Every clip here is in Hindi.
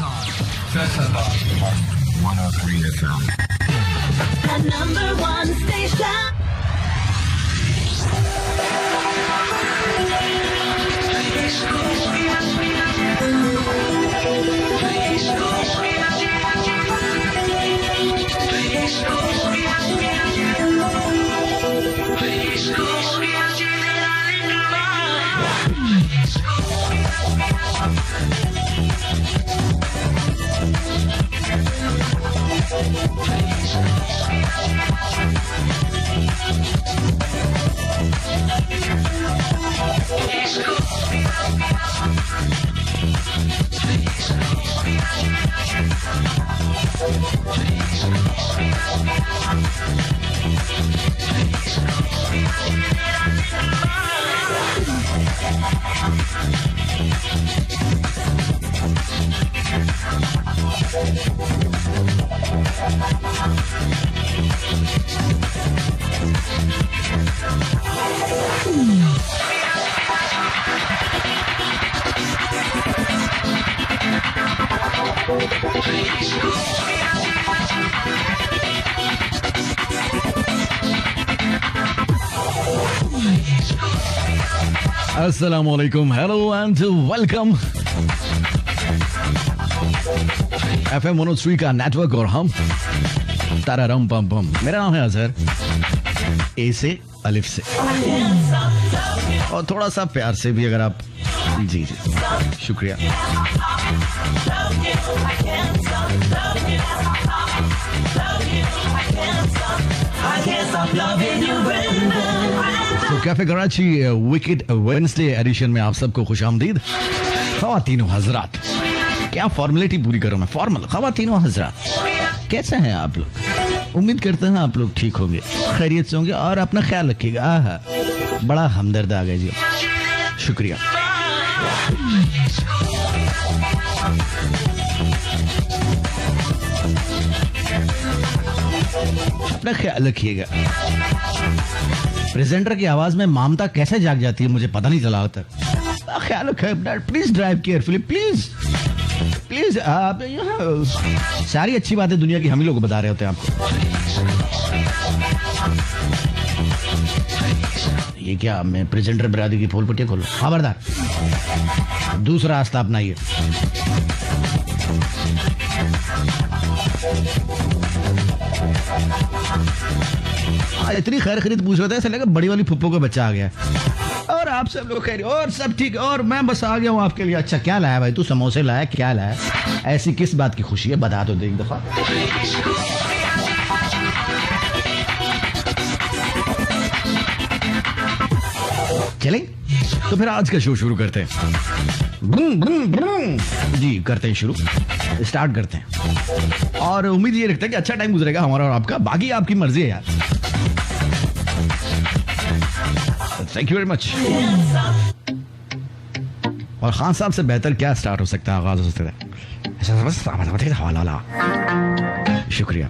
Festival 103 FM. The number one station. Assalamualaikum, hello and welcome. FM 103 का नेटवर्क और हम तारारम पम पम। मेरा नाम है अजहर, ए से अलिफ से और थोड़ा सा प्यार से भी अगर आप। जी जी शुक्रिया। तो cafe Karachi wicket Wednesday edition में आप सबको खुशामदीद। ख़वातीनो हजरात, क्या फॉर्मेलिटी पूरी करूं मैं, फॉर्मल। ख़वातीनो हजरात, कैसे हैं आप लोग? उम्मीद करते हैं आप लोग ठीक होंगे, खैरियत से होंगे और अपना ख्याल रखिएगा। आहा, बड़ा हमदर्द आ गया जी, शुक्रिया। अपना ख्याल रखिएगा। प्रेजेंटर की आवाज में ममता कैसे जाग जाती है मुझे पता नहीं चला तक। ख्याल रखें, please drive carefully, please please. आप यहाँ सारी अच्छी बातें दुनिया की हम ही लोग बता रहे होते हैं आपको। ये क्या, मैं प्रेजेंटर बरादरी की फूल पट्टियां खोलूं? खबरदार, दूसरा रास्ता अपनाइए। इतनी खैर खरीद पूछ रहे थे, ऐसा लगा बड़ी वाली फुप्पो का बच्चा आ गया। और आप सब लोग खैर और सब ठीक, और मैं बस आ गया हूँ आपके लिए। अच्छा क्या लाया भाई तू? समोसे लाया? क्या लाया? ऐसी किस बात की खुशी है, बता दो एक दफा। चलें तो फिर आज का शो शुरू करते हैं। जी करते हैं शुरू, स्टार्ट करते हैं और उम्मीद ये रखते हैं कि अच्छा टाइम गुजरेगा हमारा और आपका। बाकी आपकी मर्जी है यार। Thank you very much. और खान साहब से बेहतर क्या स्टार्ट हो सकता है, आगाज हो सकता है। शुक्रिया।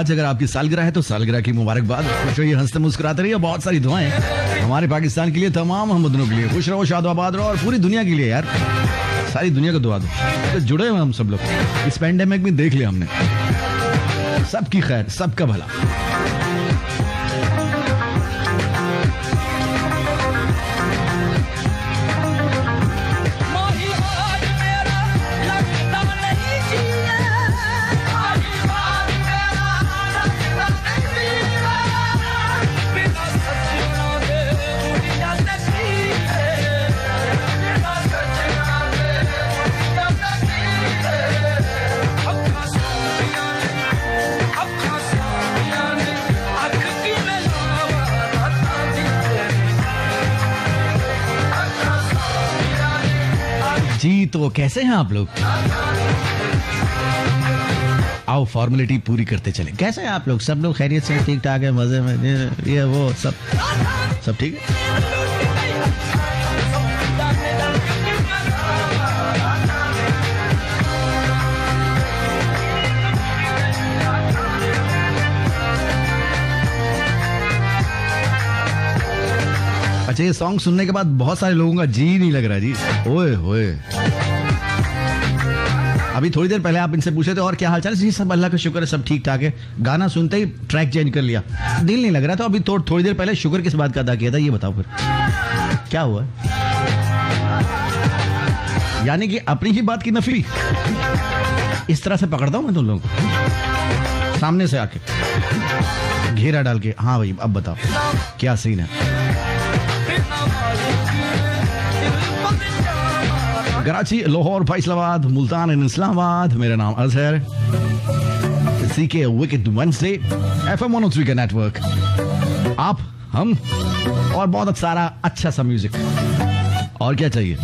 आज अगर आपकी सालगिरह है तो सालगिरह की मुबारकबाद। खुश रहिए, हंसते मुस्कुराते रहिए, बहुत सारी दुआएं हमारे पाकिस्तान के लिए, तमाम हमवतनों के लिए। खुश रहो, शादोआबाद रहो, और पूरी दुनिया के लिए यार, सारी दुनिया को दुआ दो। तो जुड़े हुए हम सब लोग इस पैंडेमिक में, देख लिया हमने, सबकी खैर, सबका भला। जी तो कैसे हैं आप लोग? आओ फॉर्मेलिटी पूरी करते चले। कैसे हैं आप लोग? सब लोग खैरियत से, ठीक ठाक है, मजे में, ये वो सब ठीक है। अच्छा, ये सॉन्ग सुनने के बाद बहुत सारे लोगों का जी नहीं लग रहा जी। ओए होए, अभी थोड़ी देर पहले आप इनसे पूछे थे और क्या हालचाल? जी सब अल्लाह का शुक्र है, सब ठीक ठाक है। गाना सुनते ही ट्रैक चेंज कर लिया, दिल नहीं लग रहा था। अभी थोड़ी देर पहले शुक्र किस बात का अदा किया था, ये बताओ फिर क्या हुआ? यानी कि अपनी ही बात की नफली इस तरह से पकड़ता हूं मैं तुम लोगों को, सामने से आके घेरा डाल के। हाँ भाई, अब बताओ क्या सीन है? कराची, लाहौर, फैसलाबाद, मुल्तान एंड इस्लामाबाद। मेरा नाम Azhar, CK wicket Wednesday, FM 103 का नेटवर्क, आप, हम और बहुत सारा अच्छा सा म्यूजिक। और क्या चाहिए?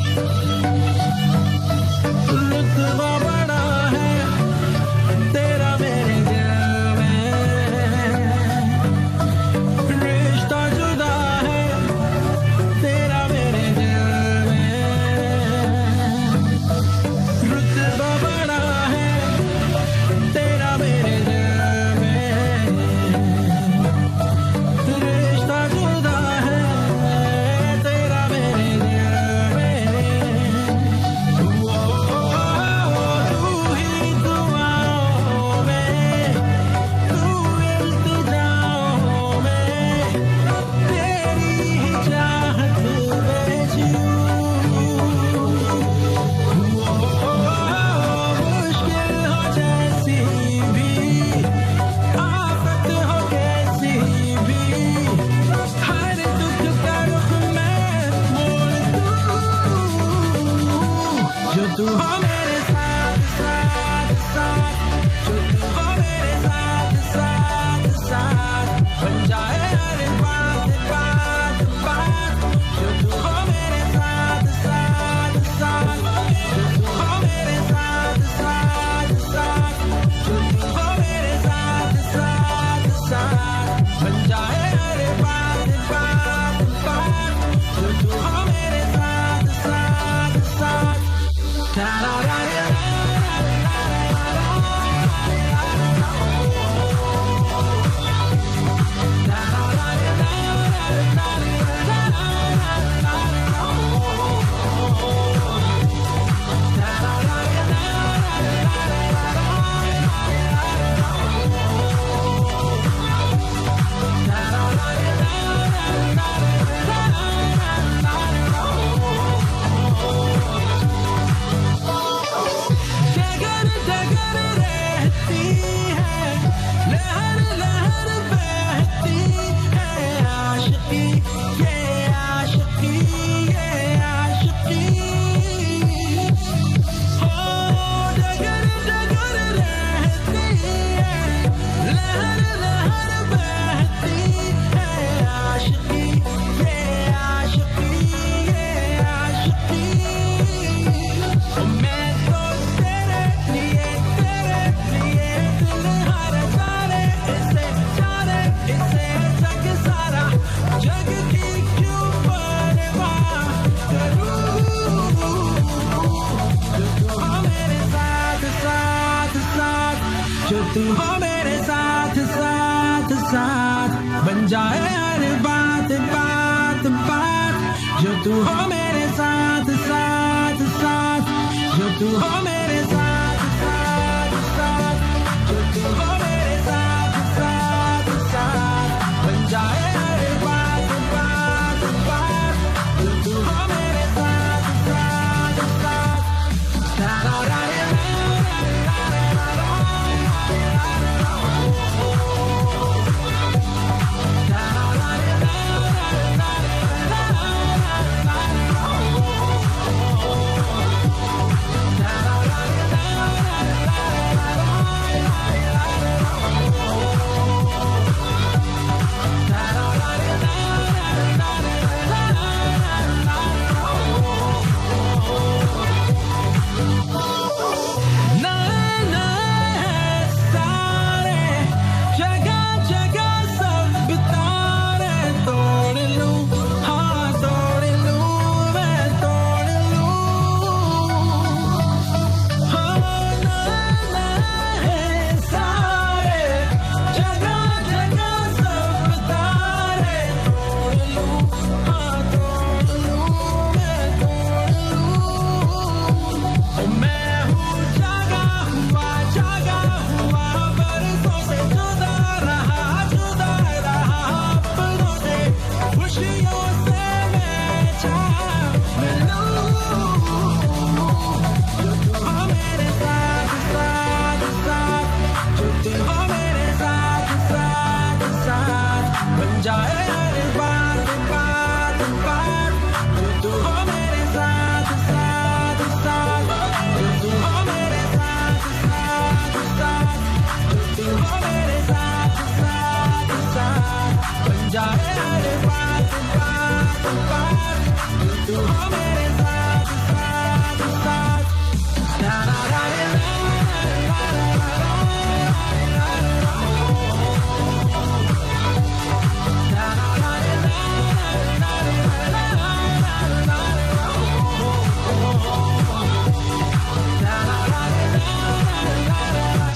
बन जाए हर बात बात बात, जो तू हो मेरे साथ साथ साथ, जो तू हो मेरे साथ साथ साथ, जो तू हो मेरे साथ साथ साथ, बन जाए हर बात बात बात, जो तू हो मेरे साथ साथ साथ, ला ला ला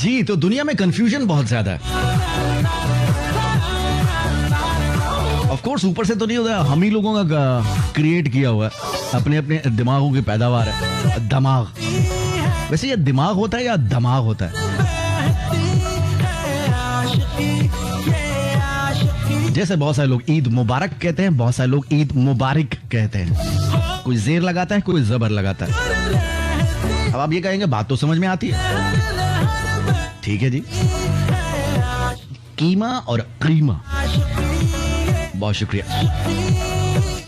जी, तो दुनिया में कंफ्यूजन बहुत ज्यादा है। ऑफ कोर्स ऊपर से तो नहीं होता, हम ही लोगों का क्रिएट किया हुआ है, अपने अपने दिमागों की पैदावार है। दिमाग, वैसे ये दिमाग होता है या दिमाग होता है? जैसे बहुत सारे लोग ईद मुबारक कहते हैं, बहुत सारे लोग ईद मुबारक कहते हैं। कोई जेर लगाता है, कोई जबर लगाता है। अब आप ये कहेंगे बात तो समझ में आती है, ठीक है जी। कीमा और कीमा, बहुत शुक्रिया।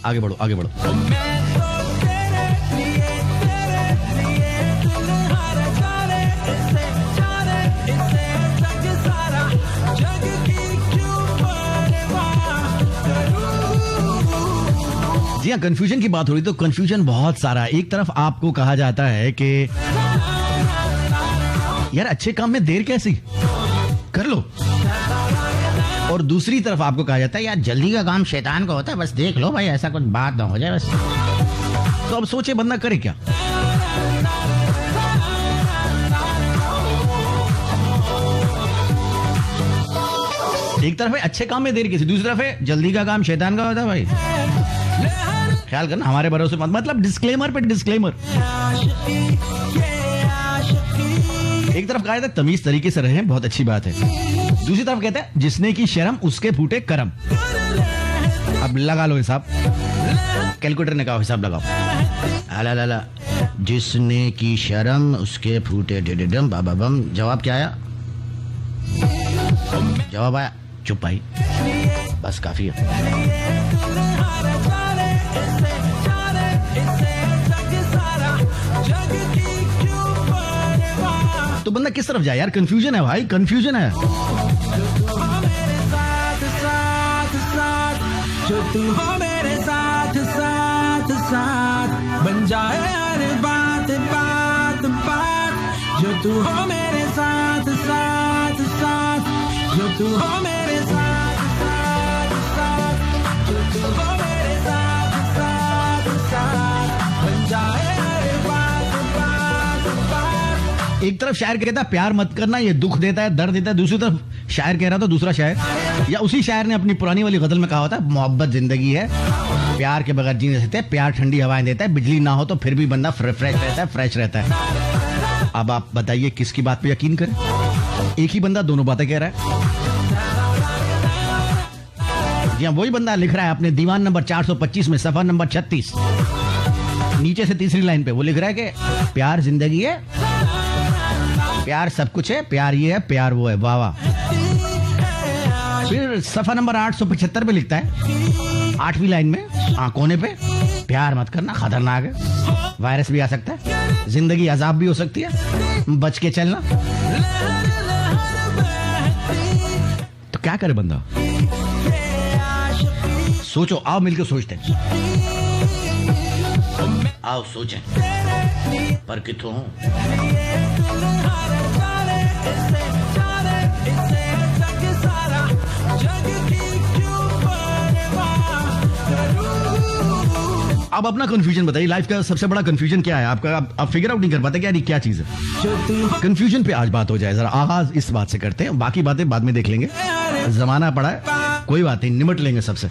आगे बढ़ो, आगे बढ़ो। जी हाँ, कंफ्यूजन की बात हो रही तो कंफ्यूजन बहुत सारा। एक तरफ आपको कहा जाता है कि यार अच्छे काम में देर कैसी, कर लो, और दूसरी तरफ आपको कहा जाता है यार जल्दी का काम शैतान का होता है, बस देख लो भाई ऐसा कुछ बात ना हो जाए बस। तो अब सोचे बंदा करे क्या? एक तरफ है अच्छे काम में देर कैसी, दूसरी तरफ है जल्दी का काम शैतान का होता है। भाई ख्याल करना, हमारे भरोसे मत, मतलब डिस्क्लेमर पे डिस्क्लेमर। एक तरफ कहा जाता है तमीज तरीके से रहें, बहुत अच्छी बात है। दूसरी तरफ कहते हैं जिसने की शर्म उसके फूटे करम। अब लगा लो हिसाब, कैलकुलेटर ने कहा हिसाब लगाओ। अला ला ला, जिसने की शर्म उसके फूटे डिडम बाबा बम। जवाब क्या आया? जवाब आया चुप आई, बस काफी है। तो बंदा किस तरफ जाए यार? कंफ्यूजन है भाई, कंफ्यूजन है। जो तू हो मेरे साथ साथ साथ, बन जाए हर बात बात बात, जो तू हो मेरे साथ साथ साथ, जो तू हो मेरे साथ साथ साथ, जो तू हो मेरे साथ साथ साथ, बन जाए हर बात बात बात। एक तरफ शायर कहता है प्यार मत करना, ये दुख देता है, दर्द देता है, दूसरी तरफ शायर कह रहा था, दूसरा शायर या उसी शायर ने अपनी पुरानी वाली गजल में कहा होता है मोहब्बत जिंदगी है, प्यार के बगैर जी नहीं सकते, प्यार ठंडी हवाएं देता है, बिजली ना हो तो फिर भी बंदा फ्रेश रहता है, फ्रेश रहता है। अब आप बताइए किसकी बात पे यकीन करें? एक ही बंदा दोनों बातें कह रहा है। जी हाँ, वही बंदा लिख रहा है अपने दीवान नंबर 425 में सफा नंबर 36 नीचे से तीसरी लाइन पे वो लिख रहा है कि प्यार जिंदगी है, प्यार सब कुछ है, प्यार ये है, प्यार वो है, वाह वाह। फिर सफा नंबर 875 पे लिखता है 8वीं लाइन में कोने पे, प्यार मत करना, खतरनाक है, वायरस भी आ सकता है, जिंदगी अजाब भी हो सकती है, बच के चलना। तो क्या करे बंदा? सोचो, आओ मिलकर सोचते हैं, आओ सोचें पर किथों हूं। अब अपना कंफ्यूजन बताइए, लाइफ का सबसे बड़ा कंफ्यूजन क्या है आपका? आप फिगर आउट नहीं कर पाते क्या क्या चीज है? कंफ्यूजन पे आज बात हो जाए, जरा आगाज इस बात से करते हैं, बाकी बातें बाद में देख लेंगे, जमाना पड़ा है, कोई बात नहीं, निमट लेंगे सबसे।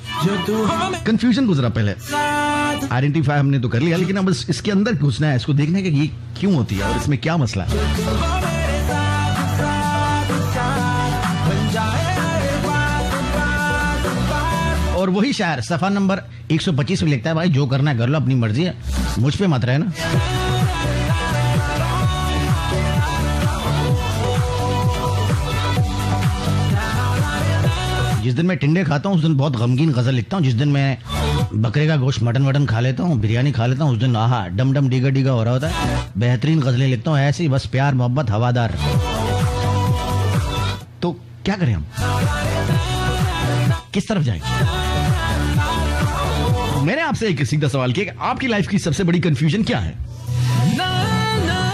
कंफ्यूजन को जरा पहले आइडेंटिफाई हमने तो कर लिया, लेकिन अब इसके अंदर घुसना है, इसको देखना है कि ये क्यों होती है और इसमें क्या मसला है। और वही शायर सफा नंबर 125 में लिखता है, भाई जो करना है कर लो, अपनी मर्जी है, मुझ पे मत रहना। जिस दिन मैं टिंडे खाता हूँ उस दिन बहुत गमगीन गजल लिखता हूँ, जिस दिन मैं बकरे का गोश्त मटन खा लेता हूँ, बिरयानी खा लेता हूँ, उस दिन आहा डम डम डीगा डीगा हो रहा होता है, बेहतरीन गजलें लिखता हूँ ऐसी, बस प्यार मोहब्बत हवादार। तो क्या करें हम, किस तरफ जाएं? मैंने आपसे एक सीधा सवाल किया कि आपकी लाइफ की सबसे बड़ी कंफ्यूजन क्या है?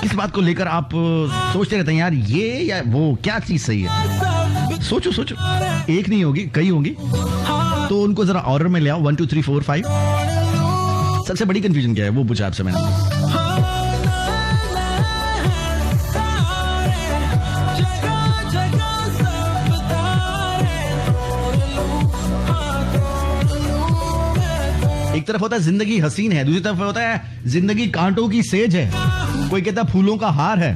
किस बात को लेकर आप सोचते रहते हैं यार ये या वो, क्या चीज सही है? सोचो सोचो, एक नहीं होगी, कई होंगी, तो उनको जरा ऑर्डर में ले आओ, 1 2 3 4 5। सबसे बड़ी कंफ्यूजन क्या है वो पूछा आपसे मैंने। एक तरफ होता है जिंदगी हसीन है, दूसरी तरफ होता है जिंदगी कांटों की सेज है, कोई कहता है फूलों का हार है।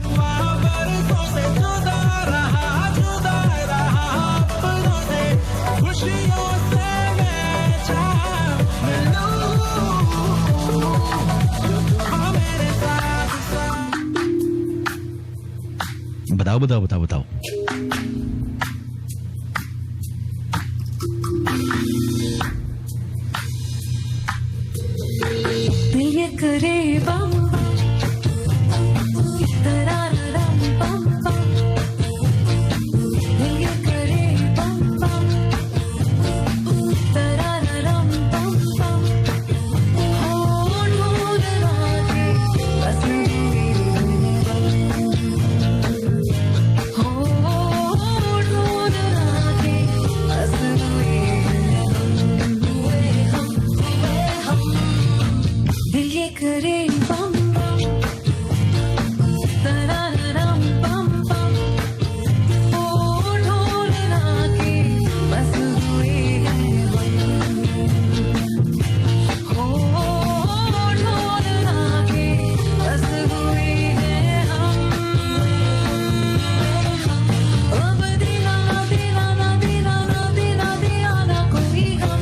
बताओ बताओ बताओ बताओ। ये करे बम तरारम बम बम, ये करे बम बम तरारम बम बम, हो ढूंढ राहे बस हो ढूंढ राहे बस हम दिल ये करे बम बम तरारम बम बम, ओ ढोल रागे बस हुए हैं हम, ओ ढोल रागे बस हुए हैं हम। अब दीवाना दीवाना दीवाना दीवाना दीवाना कोई हम,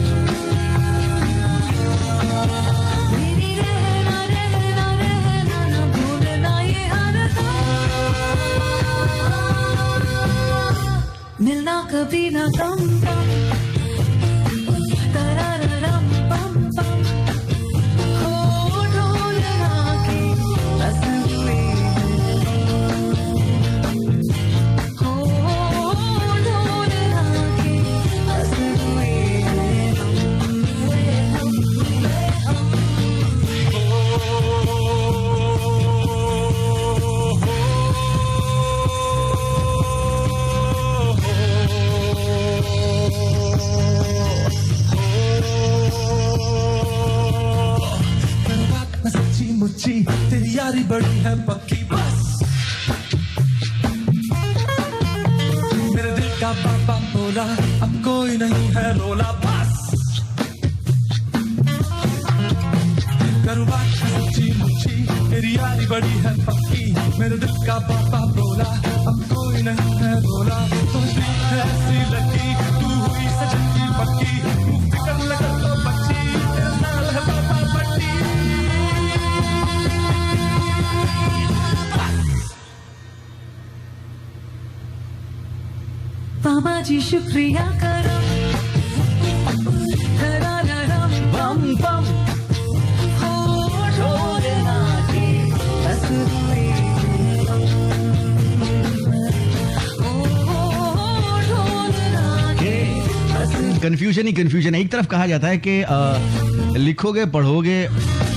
मेरी रहना रहना रहना न भूलना ये हर दम, मिलना कभी ना कम तरारम बम बम, हो ढोल रागे बस हुए हो ढोल रागे बस हुए सच्ची मुच्ची तेरी यारी बड़ी है पक्की, बस रोला बस करूँ बात सच्ची मुच्ची मेरी यारी बड़ी है पक्की मेरे दिल का पापा बोला अब कोई नहीं है बोला तुझे ऐसी लगी तू हुई सजन की पक्की तू फिक्र न कर तो बच्ची तेरा नाल है पापा पट्टी बाबा जी शुक्रिया करो धराधरम बम बम हो ढोलना की तस्वीर कंफ्यूजन ही कंफ्यूजन। एक तरफ कहा जाता है कि लिखोगे पढ़ोगे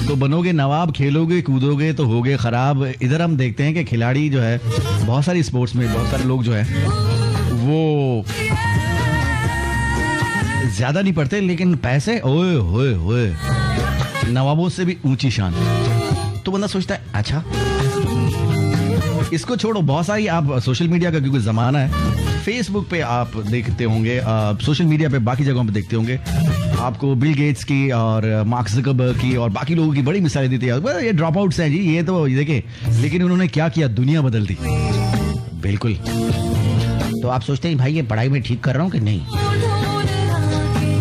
तो बनोगे नवाब, खेलोगे कूदोगे तो होगे खराब। इधर हम देखते हैं कि खिलाड़ी जो है बहुत सारी स्पोर्ट्स में बहुत सारे लोग जो है वो ज्यादा नहीं पढ़ते लेकिन पैसे ओए होए होए नवाबों से भी ऊंची शान। तो बंदा सोचता है अच्छा इसको छोड़ो। बहुत सारी आप सोशल मीडिया का क्योंकि जमाना है, फेसबुक पे आप देखते होंगे, सोशल मीडिया पे बाकी जगहों पे देखते होंगे आपको बिल गेट्स की और मार्क ज़करबर्ग की और बाकी लोगों की बड़ी मिसालें देते हैं। ये ड्रॉप आउट्स हैं जी, ये तो देखे, लेकिन उन्होंने क्या किया, दुनिया बदल दी। बिल्कुल। तो आप सोचते हैं भाई ये पढ़ाई में ठीक कर रहा हूँ कि नहीं,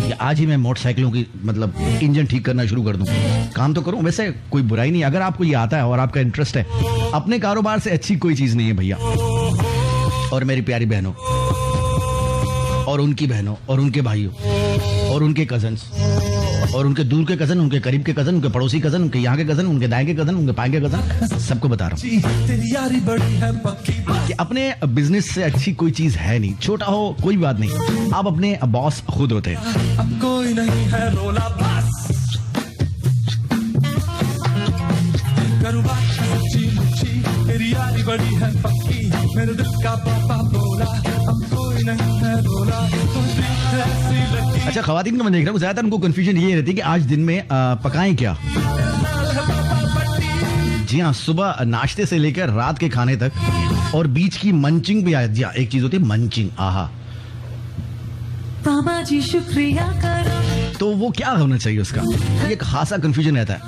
या आज ही मैं मोटरसाइकिलों की मतलब इंजन ठीक करना शुरू कर दूं, काम तो करूं। वैसे कोई बुराई नहीं, अगर आपको ये आता है और आपका इंटरेस्ट है, अपने कारोबार से अच्छी कोई चीज नहीं है भैया। और मेरी प्यारी बहनों और उनकी बहनों और उनके भाइयों और उनके कजन्स और उनके दूर के कजन, उनके करीब के कजन, उनके पड़ोसी कजन, उनके यहाँ के कजन, उनके दाएं के कजन, उनके बाएं के कजन, सबको बता रहा हूँ कि अपने बिजनेस से अच्छी कोई चीज है नहीं। छोटा हो कोई बात नहीं, आप अपने बॉस खुद होते हैं। अब कोई नहीं है रोला बस करूँ बात सच्ची मुच्ची मेरी यारी बड़ी है पक्की मेरे दिल का पापा बोला अब कोई नहीं है रोला तुझे ऐसी लगी। अच्छा, खवातीन को मैं देख रहा हूँ ज्यादातर उनको कंफ्यूजन ये रहती है कि आज दिन में पकाएं क्या। जी हाँ, सुबह नाश्ते से लेकर रात के खाने तक और बीच की मंचिंग भी। जी हाँ, एक चीज होती है मंचिंग, आहा। बाबा जी शुक्रिया करो तो वो क्या होना चाहिए उसका, ये खासा कंफ्यूजन रहता है।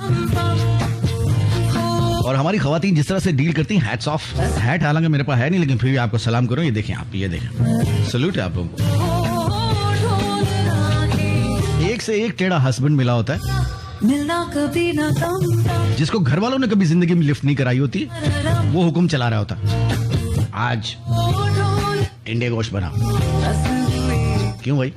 और हमारी खवातीन जिस तरह से डील करती हैं, हैट्स ऑफ। हैट हालांकि मेरे पास है नहीं, लेकिन फिर भी आपको सलाम करूं। ये देखें आप, ये देखें, सल्यूट है आप लोगों को। एक से एक टेढ़ा हस्बैंड मिला होता है मिलना कभी ना कम जिसको घर वालों ने कभी जिंदगी में लिफ्ट नहीं कराई होती, वो हुक्म चला रहा होता आज इंडिया गोश्त बना। क्यों भाई?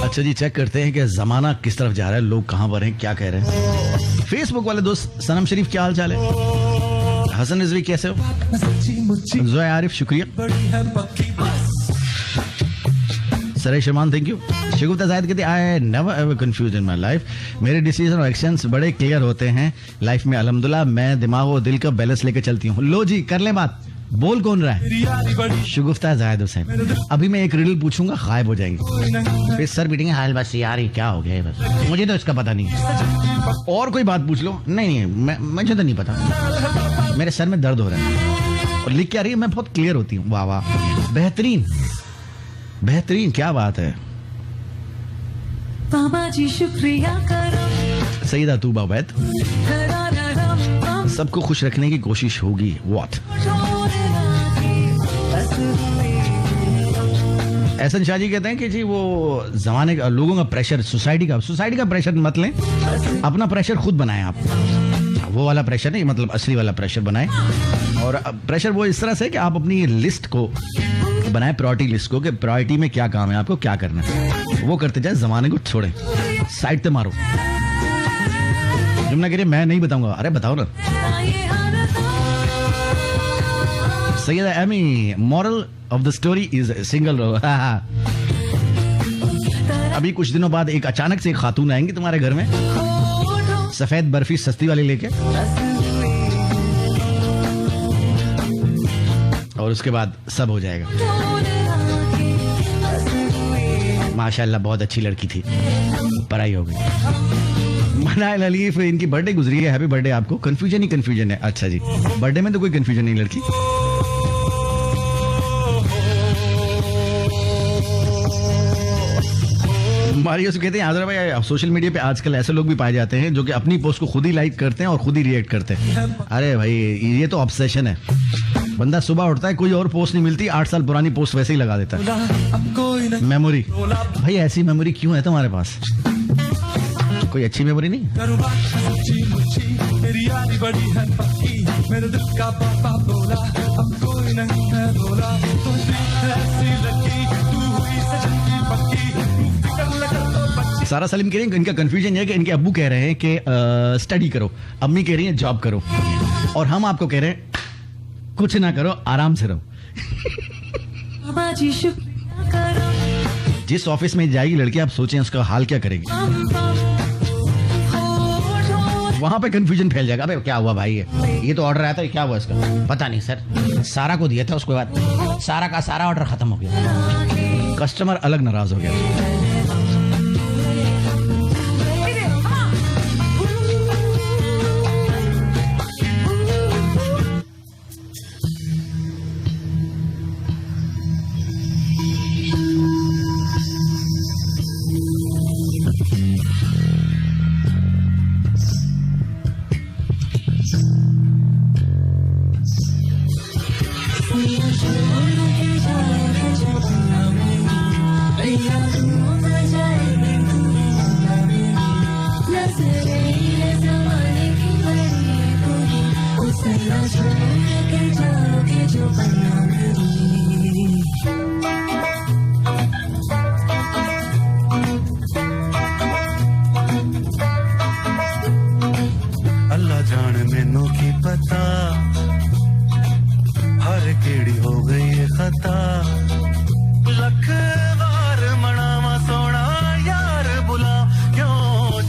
अच्छा जी, चेक करते हैं कि जमाना किस तरफ जा रहा है, लोग कहां पर हैं, क्या कह रहे हैं। फेसबुक वाले दोस्त सनम शरीफ, क्या हाल चाल है? हसन रिजवी कैसे हो? जोया आरिफ शुक्रिया। सरे शर्मान थैंक यू। शगुफ्ता जाहिद कहते I never ever confuse in my life, मेरे डिसीजन और एक्शंस बड़े क्लियर होते हैं लाइफ में, अल्हम्दुलिल्लाह मैं दिमाग और दिल का बैलेंस लेकर चलती हूँ। लो जी, कर ले बात। बोल कौन रहा है? शगुफ्ता जाहिद हुसैन। अभी मैं एक रिडल पूछूंगा, गायब हो जाएंगे, फिर सर पीटेंगे, हाल बस यार ये क्या हो गया है, बस मुझे तो इसका पता नहीं है। और कोई बात पूछ लो। नहीं, मुझे तो नहीं पता, मेरे सर में दर्द हो रहा है। और लिख क्या रही है? मैं बहुत क्लियर होती हूँ। वाह वाह, बेहतरीन बेहतरीन, क्या बात है। बाबा जी शुक्रिया करो सईदा तूबा वैद, सबको खुश रखने की कोशिश होगी। व्हाट? एहसन शाह जी कहते हैं कि जी वो जमाने का, लोगों का प्रेशर, सोसाइटी का प्रेशर मत लें, अपना प्रेशर खुद बनाएं आप। वो वाला प्रेशर नहीं, मतलब असली वाला प्रेशर बनाएं। और प्रेशर वो इस तरह से कि आप अपनी लिस्ट को बनाएं, प्रायोरिटी लिस्ट को, कि प्रायोरिटी में क्या काम है, आपको क्या करना है, वो करते जाए, जमाने को छोड़ें, साइड पे मारो। जुमना कह रही मैं नहीं बताऊंगा, अरे बताओ ना। Syeda Amy, moral of the story is single. अभी कुछ दिनों बाद एक अचानक से एक खातून आएंगी तुम्हारे घर में, सफेद बर्फी सस्ती वाली लेके, और उसके बाद सब हो जाएगा। माशाल्लाह बहुत अच्छी लड़की थी, पढ़ाई हो गई। मनाइल अलीफ, इनकी बर्थडे गुजरी है, हैप्पी बर्थडे आपको। कंफ्यूजन ही कंफ्यूजन है। अच्छा जी, बर्थडे में तो कोई कंफ्यूजन नहीं लड़की। मारियो से कहते हैं आजरा भाई, सोशल मीडिया पे आजकल ऐसे लोग भी पाए जाते हैं जो कि अपनी पोस्ट को खुद ही लाइक करते हैं और खुद ही रिएक्ट करते हैं। अरे भाई ये तो ऑब्सेशन है। बंदा सुबह उठता है, कोई और पोस्ट नहीं मिलती, 8 साल पुरानी पोस्ट वैसे ही लगा देता है। मेमोरी, भाई ऐसी मेमोरी क्यों है तुम्हारे पास? कोई अच्छी मेमोरी नहीं? सारा सलीम कह रहे हैं इनका कंफ्यूजन है कि इनके अब्बू कह रहे हैं कि स्टडी करो, अम्मी कह रही हैं जॉब करो, और हम आपको कह रहे हैं कुछ ना करो, आराम से रहो। जिस ऑफिस में जाएगी लड़की, आप सोचें उसका हाल क्या करेगी। वहां पे कंफ्यूजन फैल जाएगा। अबे क्या हुआ भाई, ये तो ऑर्डर आया था, क्या हुआ इसका? पता नहीं सर, सारा को दिया था, उसके बाद सारा का सारा ऑर्डर खत्म हो गया, कस्टमर अलग नाराज हो गया। अल्लाह जाने मैनू की पता, हर केड़ी हो गई है खता। लख बार मनावा सोना यार बुला, क्यों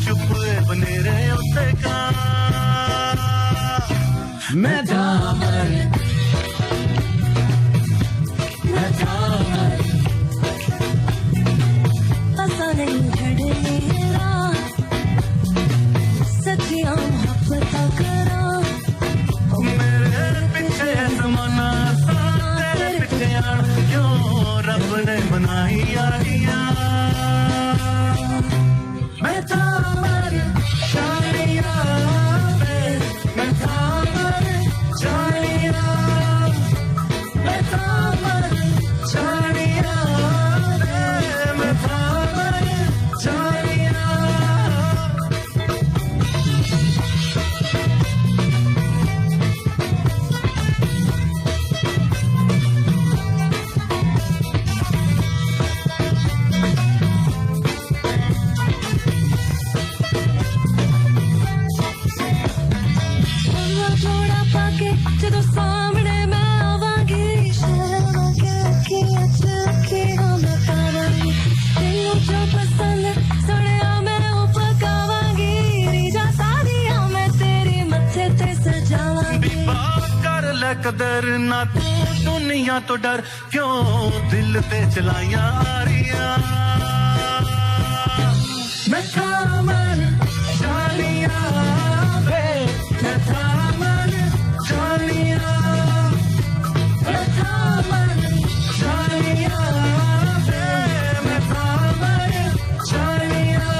चुप बनेरे उसे का। मैं जामर, मैं जामर, पता नहीं झड़ेरा, सचिया मोहब्बत करा। मेरे पीछे जमाना सा, तेरे पीछे आन, क्यों रब ने बनाई यारियां। मैं जामर शानिया पे, मैं जामर शानिया, मैं जामर शानिया पे, मैं जामर शानिया। जोड़ा पाके जदों सामने मैं आवांगी, शर्म के अखियां चुके मैं पावांगी। तेनू जो पसंद सुनिया मैं ओ पकावांगी, रीजा सारियां मैं तेरी मत्थे ते सजावांगी। बात कर ले कदर ना तू दुनिया तो डर, क्यों दिल ते चलाइया आरियां। मैं जामर शानिया वे, मैं जामर शानिया, मैं जामर शानिया वे, मैं जामर शानिया।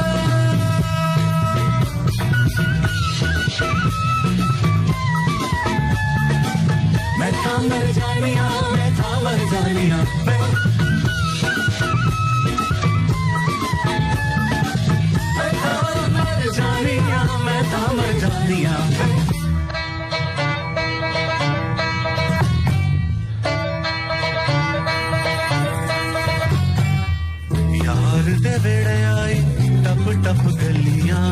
मैं थामर जानिया, मैं थामर जानिया, मैं थामर जानिया, मैं थामर जानिया। यार दे वेड़े आई टप टप गलियां,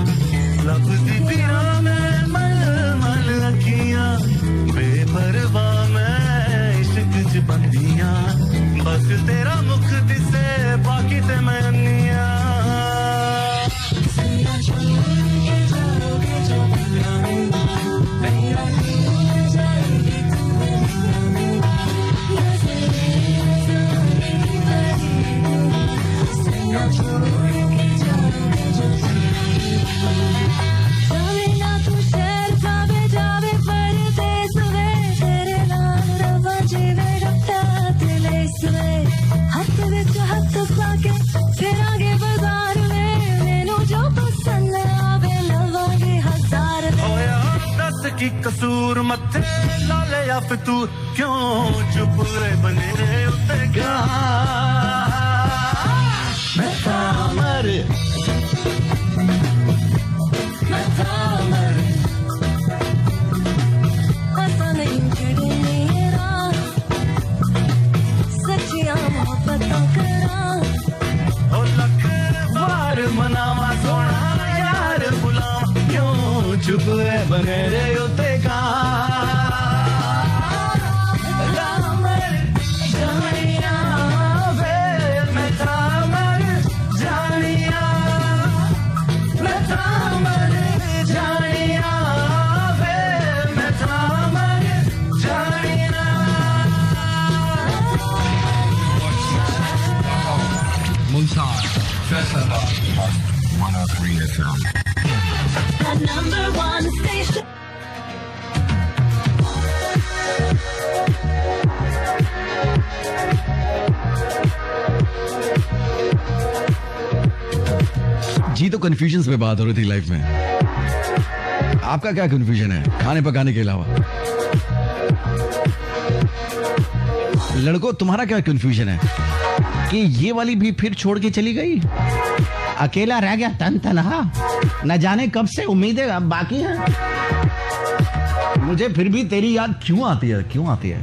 लभदी पिया मैं मल मल अखियां, बेपरवाह मैं इश्क च बंदियां, बस तेरा मुख दिसे बाकी ते मैं अन्नियां। की कसूर मथे लाले या फितूर क्यों चुप रे बने रे उत्ते क्या मैं तामर ऐसा नहीं चढ़ी मेरा सच्चिया मोहब्बतों करा ओ लख बार मनावा सोना यार बुलावा क्यों चुप रे बने रे उत्ते का Hot 103 FM. the number one station. जी तो कंफ्यूजन पे बात हो रही थी लाइफ में। आपका क्या कंफ्यूजन है खाने पकाने के अलावा? लड़कों तुम्हारा क्या कंफ्यूजन है कि ये वाली भी फिर छोड़ के चली गई, अकेला रह गया तन तनहा, न जाने कब से उम्मीदें अब बाकी हैं। मुझे फिर भी तेरी याद क्यों आती है, क्यों आती है?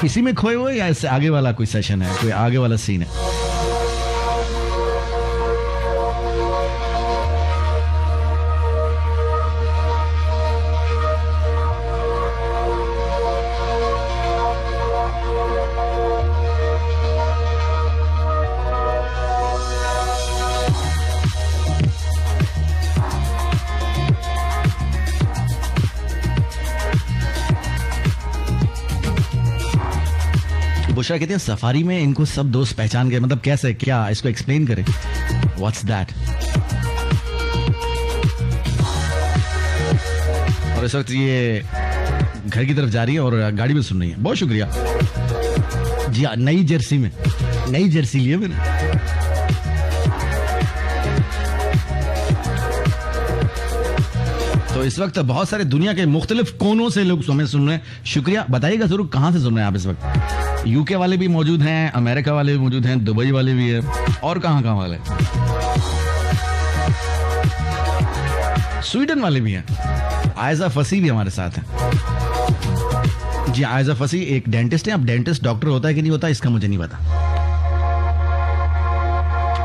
इसी में खोए हुए या इससे आगे वाला कोई सेशन है, कोई आगे वाला सीन है? बुशरा कहते हैं सफारी में इनको सब दोस्त पहचान गए, मतलब कैसे, क्या इसको एक्सप्लेन करें? What's that? और इस वक्त ये घर की तरफ जा रही है और गाड़ी में सुन रही है। बहुत शुक्रिया जी हाँ, नई जर्सी में, नई जर्सी लिए मैंने। तो इस वक्त बहुत सारे दुनिया के मुख्तलिफ कोनों से लोग हमें सुन रहे हैं। शुक्रिया, बताइएगा जरूर कहां से सुन रहे हैं आप इस वक्त। यूके वाले भी मौजूद हैं, अमेरिका वाले भी मौजूद हैं, दुबई वाले भी हैं, और कहां वाले, स्वीडन वाले भी हैं। आयजा फसी भी हमारे साथ हैं। जी आयजा फसी एक डेंटिस्ट है। अब डेंटिस्ट डॉक्टर होता है कि नहीं होता इसका मुझे नहीं पता।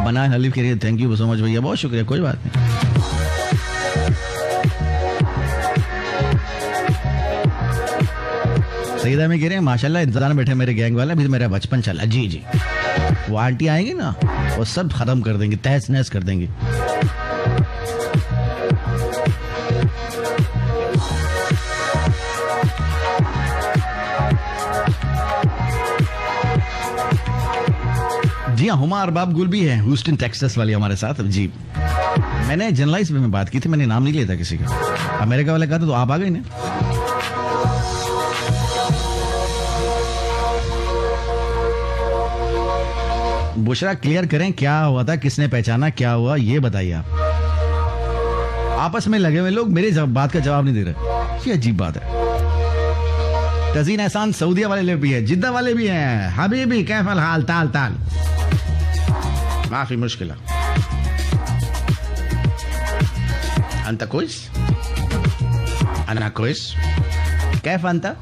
बनाए हलीफ के लिए थैंक यू सो मच भैया, बहुत शुक्रिया, कोई बात नहीं। सईदा में कह रहे हैं माशाल्लाह इंतजार में बैठे मेरे गैंग वाले, अभी तो मेरा बचपन चला। जी जी, वो आंटी आएंगी ना वो सब खत्म कर देंगे, तहस नहस कर देंगी। जी हाँ, हुमा अरबाब गुल भी है, ह्यूस्टन टेक्सास वाली हमारे साथ। जी मैंने जनरलाइज में बात की थी, मैंने नाम नहीं लिया था किसी का। अमेरिका वाले कहा था तो आप आ गए ना। बुशरा क्लियर करें क्या हुआ था, किसने पहचाना, क्या हुआ ये बताइए आप। आपस में लगे हुए लोग मेरे बात का जवाब नहीं दे रहे, ये अजीब बात है। तजीन एहसान सऊदिया वाले भी है, जिद्दा वाले भी हैं। हबीबी कैफल हाल ताल ताल, माफी मुश्किल। अंत कोइस अन्ना कोइस कैफ अंता,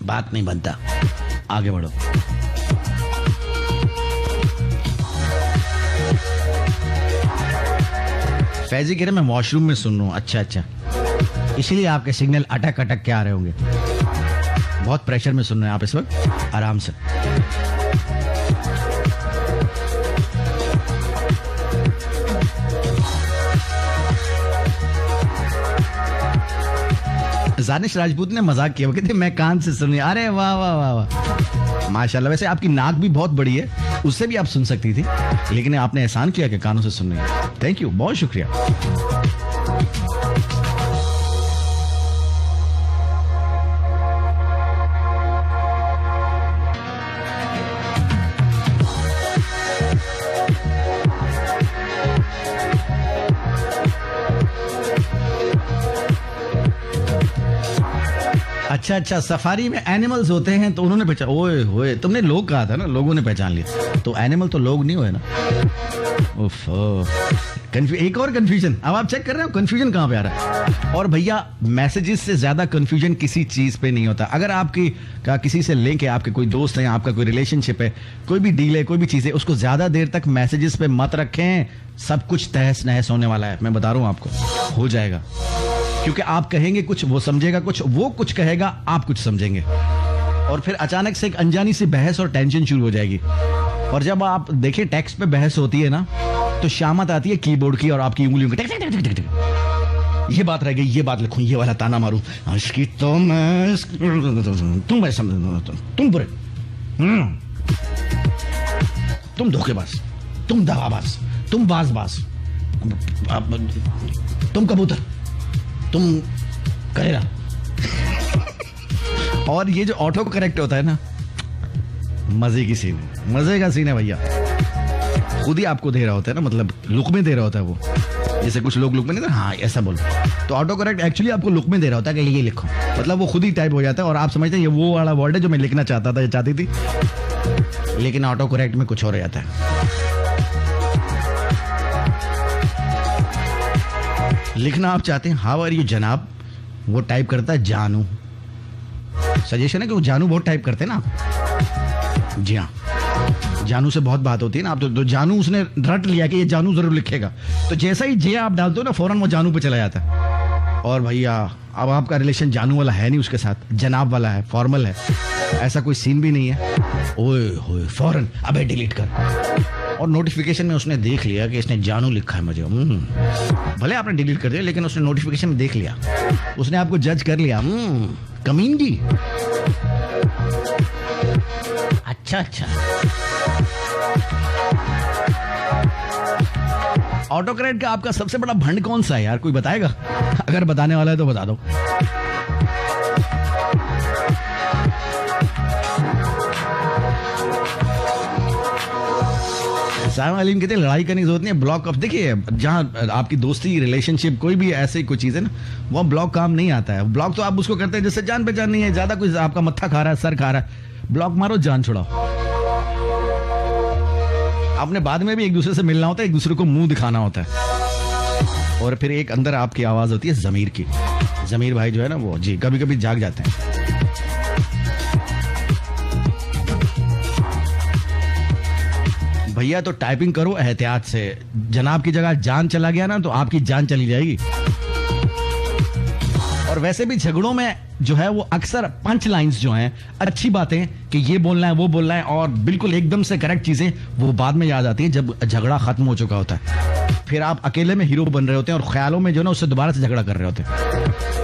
बात नहीं बनता, आगे बढ़ो। फैजी कह रहे मैं वॉशरूम में सुन रहा हूँ। अच्छा अच्छा, इसलिए आपके सिग्नल अटक अटक के आ रहे होंगे। बहुत प्रेशर में सुन रहे हैं आप इस वक्त, आराम से। जानिश राजपूत ने मजाक किया, वो कहते मैं कान से सुन रही। अरे वाह वाह वाह वाह, माशाल्लाह। वैसे आपकी नाक भी बहुत बड़ी है, उससे भी आप सुन सकती थी, लेकिन आपने एहसान किया कि कानों से सुन रही है। थैंक यू, बहुत शुक्रिया। अच्छा अच्छा, सफारी में एनिमल्स होते हैं तो उन्होंने पहचान, ओए होए, तुमने लोग कहा था ना, लोगों ने पहचान लिया, तो एनिमल तो लोग नहीं हुए ना। उफ, एक और कंफ्यूजन, अब आप चेक कर रहे हो कंफ्यूजन कहां पे आ रहा है। और भैया मैसेजेस से ज्यादा कंफ्यूजन किसी चीज पे नहीं होता। अगर आपकी किसी से लिंक है, आपके कोई दोस्त है, आपका कोई रिलेशनशिप है, कोई भी डील है, कोई भी चीज है, उसको ज्यादा देर तक मैसेजेस पे मत रखें, सब कुछ तहस नहस होने वाला है। मैं बता रहा हूं आपको, हो जाएगा, क्योंकि आप कहेंगे कुछ, वो समझेगा कुछ, वो कुछ कहेगा, आप कुछ समझेंगे, और फिर अचानक से एक अनजानी सी बहस और टेंशन शुरू हो जाएगी। और जब आप देखिए टेक्स्ट पे बहस होती है ना, तो शामत आती है कीबोर्ड की और आपकी उंगलियों की, टिक टिक टिक टिक टिक। ये बात रह गई, ये बात लिखूं, ये वाला ताना मारूं, इसकी तो मैं, तुम ऐसा, तुम बुरे, तुम धोखेबाज, तुम दगाबाज, तुम बाजबाज, तुम कबूतर, तुम करेला। और ये जो ऑटो करेक्ट होता है ना, मजे की सीन है, मजे का सीन है भैया। खुद ही आपको दे रहा होता है ना, मतलब लुक में दे रहा होता है वो, जैसे कुछ लोग लुक में नहीं, हाँ ऐसा बोलो, तो ऑटो करेक्ट एक्चुअली आपको लुक में दे रहा होता है कि ये लिखो, मतलब वो खुद ही टाइप हो जाता है और आप समझते हैं ये वो वाला वर्ड है जो मैं लिखना चाहता था या चाहती थी, लेकिन ऑटो करेक्ट में कुछ और हो जाता है। लिखना आप चाहते हैं हाउ आर यू जनाब, वो टाइप करता है जानू। सजेशन है कि वो जानू बहुत टाइप करते हैं ना आप। जी हाँ, जानू से बहुत बात होती है ना, आप तो जानू उसने रट लिया कि ये जानू जरूर लिखेगा, तो जैसा ही जे आप डालते हो ना, फौरन वो जानू पे चला जाता है। और भैया अब आपका रिलेशन जानू वाला है नहीं, उसके साथ जनाब वाला है, फॉर्मल है, ऐसा कोई सीन भी नहीं है। ओए होए, फौरन अबे डिलीट कर। और नोटिफिकेशन में उसने देख लिया कि इसने जानू लिखा है मुझे, भले आपने डिलीट कर दिया, लेकिन उसने नोटिफिकेशन में देख लिया, उसने आपको जज कर लिया, कमीन जी। अच्छा अच्छा, ऑटो करेक्ट का आपका सबसे बड़ा भंड कौन सा है यार, कोई बताएगा? अगर बताने वाला है तो बता दो। साइम अलीम कहते हैं लड़ाई करने की जरूरत नहीं है, ब्लॉक ऑफ। देखिए जहां आपकी दोस्ती, रिलेशनशिप, कोई भी ऐसी कोई चीज है ना, वो ब्लॉक काम नहीं आता है। ब्लॉक तो आप उसको करते हैं जिससे जान पहचान नहीं है, ज्यादा कुछ आपका मत्था खा रहा है, सर खा रहा है, ब्लॉक मारो, जान छुड़ाओ। आपने बाद में भी एक दूसरे से मिलना होता है, एक दूसरे को मुंह दिखाना होता है, और फिर एक अंदर आपकी आवाज होती है जमीर की। जमीर भाई जो है ना, वो जी कभी कभी जाग जाते हैं। भैया तो टाइपिंग करो एहतियात से, जनाब की जगह जान चला गया ना तो आपकी जान चली जाएगी। और वैसे भी झगड़ों में जो है वो अक्सर पंच लाइंस जो हैं, अच्छी बातें कि ये बोलना है वो बोलना है और बिल्कुल एकदम से करेक्ट चीजें, वो बाद में याद आती हैं जब झगड़ा खत्म हो चुका होता है। फिर आप अकेले में हीरो बन रहे होते हैं और ख्यालों में जो ना उससे दोबारा से झगड़ा कर रहे होते हैं,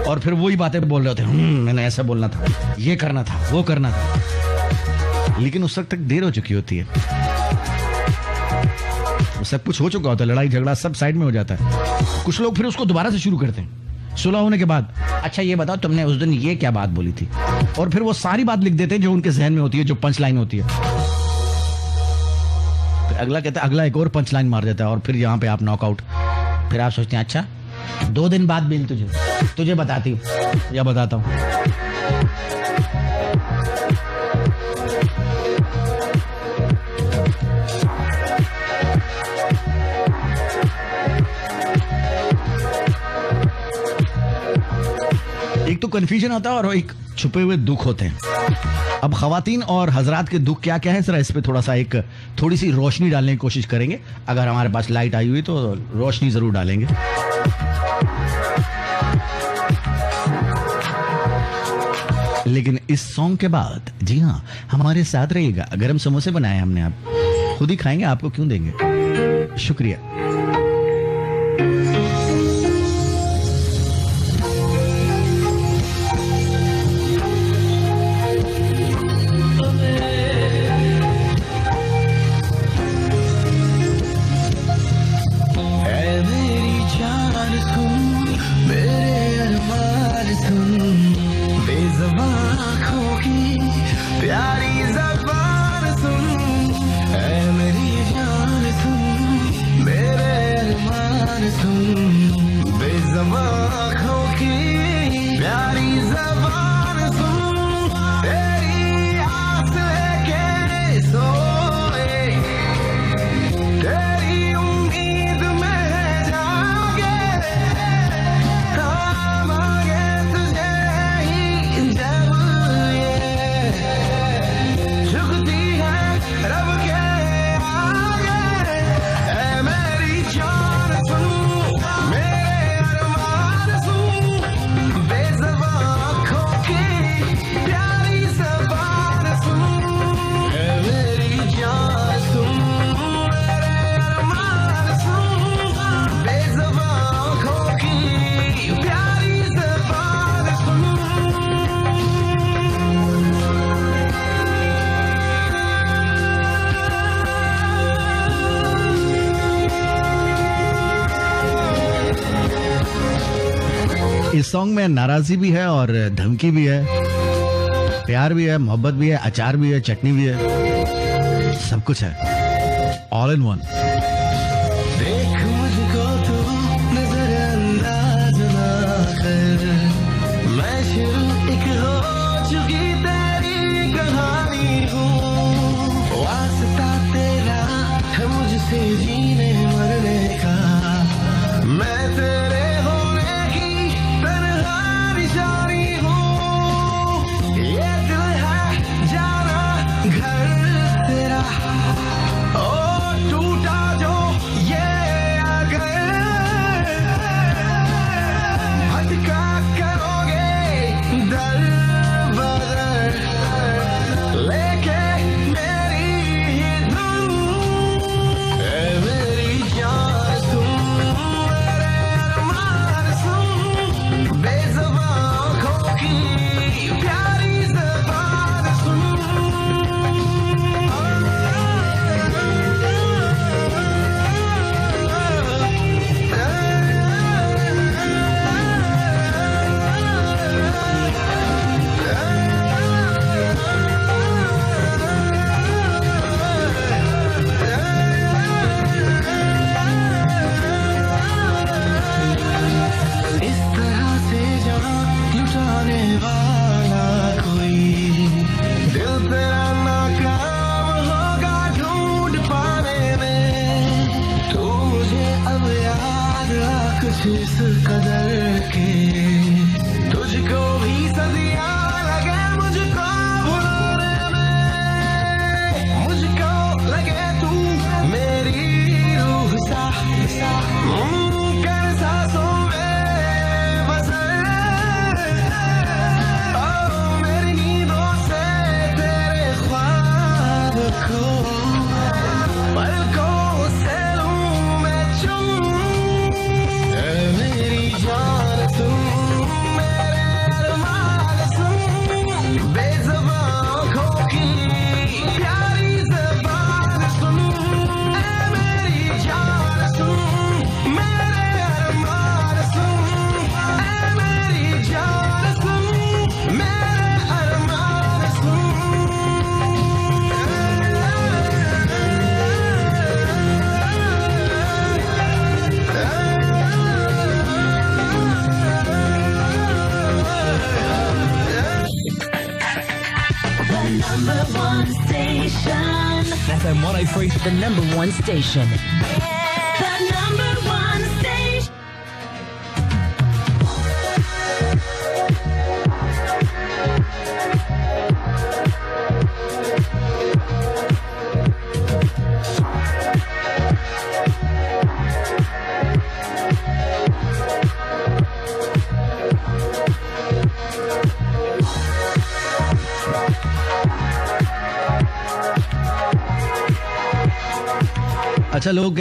और फिर वही बातें बोल रहे होते हैं, मैंने ऐसा बोलना था, ये करना था, वो करना था, लेकिन उस वक्त तक देर हो चुकी होती है, सब कुछ हो चुका होता है, लड़ाई झगड़ा सब साइड में हो जाता है। कुछ लोग फिर उसको दोबारा से शुरू करते हैं सुलह होने के बाद। अच्छा ये बताओ तुमने उस दिन ये क्या बात बोली थी, और फिर वो सारी बात लिख देते हैं जो उनके जहन में होती है, जो पंच लाइन होती है। फिर अगला कहता है, अगला एक और पंच लाइन मार देता है, और फिर यहाँ पे आप नॉकआउट। फिर आप सोचते हैं अच्छा 2 दिन बाद मिल तुझे बताती हूँ या बताता हूँ। एक तो कंफ्यूजन होता है और एक छुपे हुए दुख होते हैं। अब खवातीन और हजरात के दुख क्या क्या है, जरा इस पे थोड़ी सी रोशनी डालने की कोशिश करेंगे। अगर हमारे पास लाइट आई हुई तो रोशनी जरूर डालेंगे। लेकिन इस सॉन्ग के बाद जी हाँ हमारे साथ रहिएगा। गरम समोसे बनाए हमने, आप खुद ही खाएंगे, आपको क्यों देंगे। शुक्रिया। इस सॉन्ग में नाराजगी भी है और धमकी भी है, प्यार भी है, मोहब्बत भी है, अचार भी है, चटनी भी है, सब कुछ है, ऑल इन वन। देख मुझको तू नजरअंदाज ना कर, मैं शुरू एक हो चुकी तेरी कहानी हूँ, वास्ता तेरा है मुझसे जीने मरने का, मैं तेरे होने की तन्हा निशानी हूँ, ये दिल है जाना घर तेरा, ओ टूटा जो ये अगर भटका करोगे दर बदर, लेके मेरी ही धुन, ऐ मेरी जान सुन, मेरे अरमान सुन, बेज़ुबान आँखों की प्यारी ज़बान सुन। इस तरह से जहाँ लुटाने वाला कोई, दिल तेरा नाकाम होगा ढूंढ पाने में, तू मुझे अब याद आ कुछ इस कदर के, तुझको भी सदियां लगे मुझको भुलाने में, मुझको लगे तू मेरी रूह सा, कर सांसों में बसर, ओ मेरी नींदों से तेरे ख्वाब को, पलकों से लूं मैं चूम, ऐ मेरी जान सुन, मेरे अरमान सुन, बेज़ुबान आँखों की प्यारी ज़बान सुन, ऐ मेरी जान सुन, मेरे अरमान सुन, ऐ मेरी जान सुन, मेरे अरमान सुन। The number one station. FM 103, the number one station. The number one station. अच्छा, लोग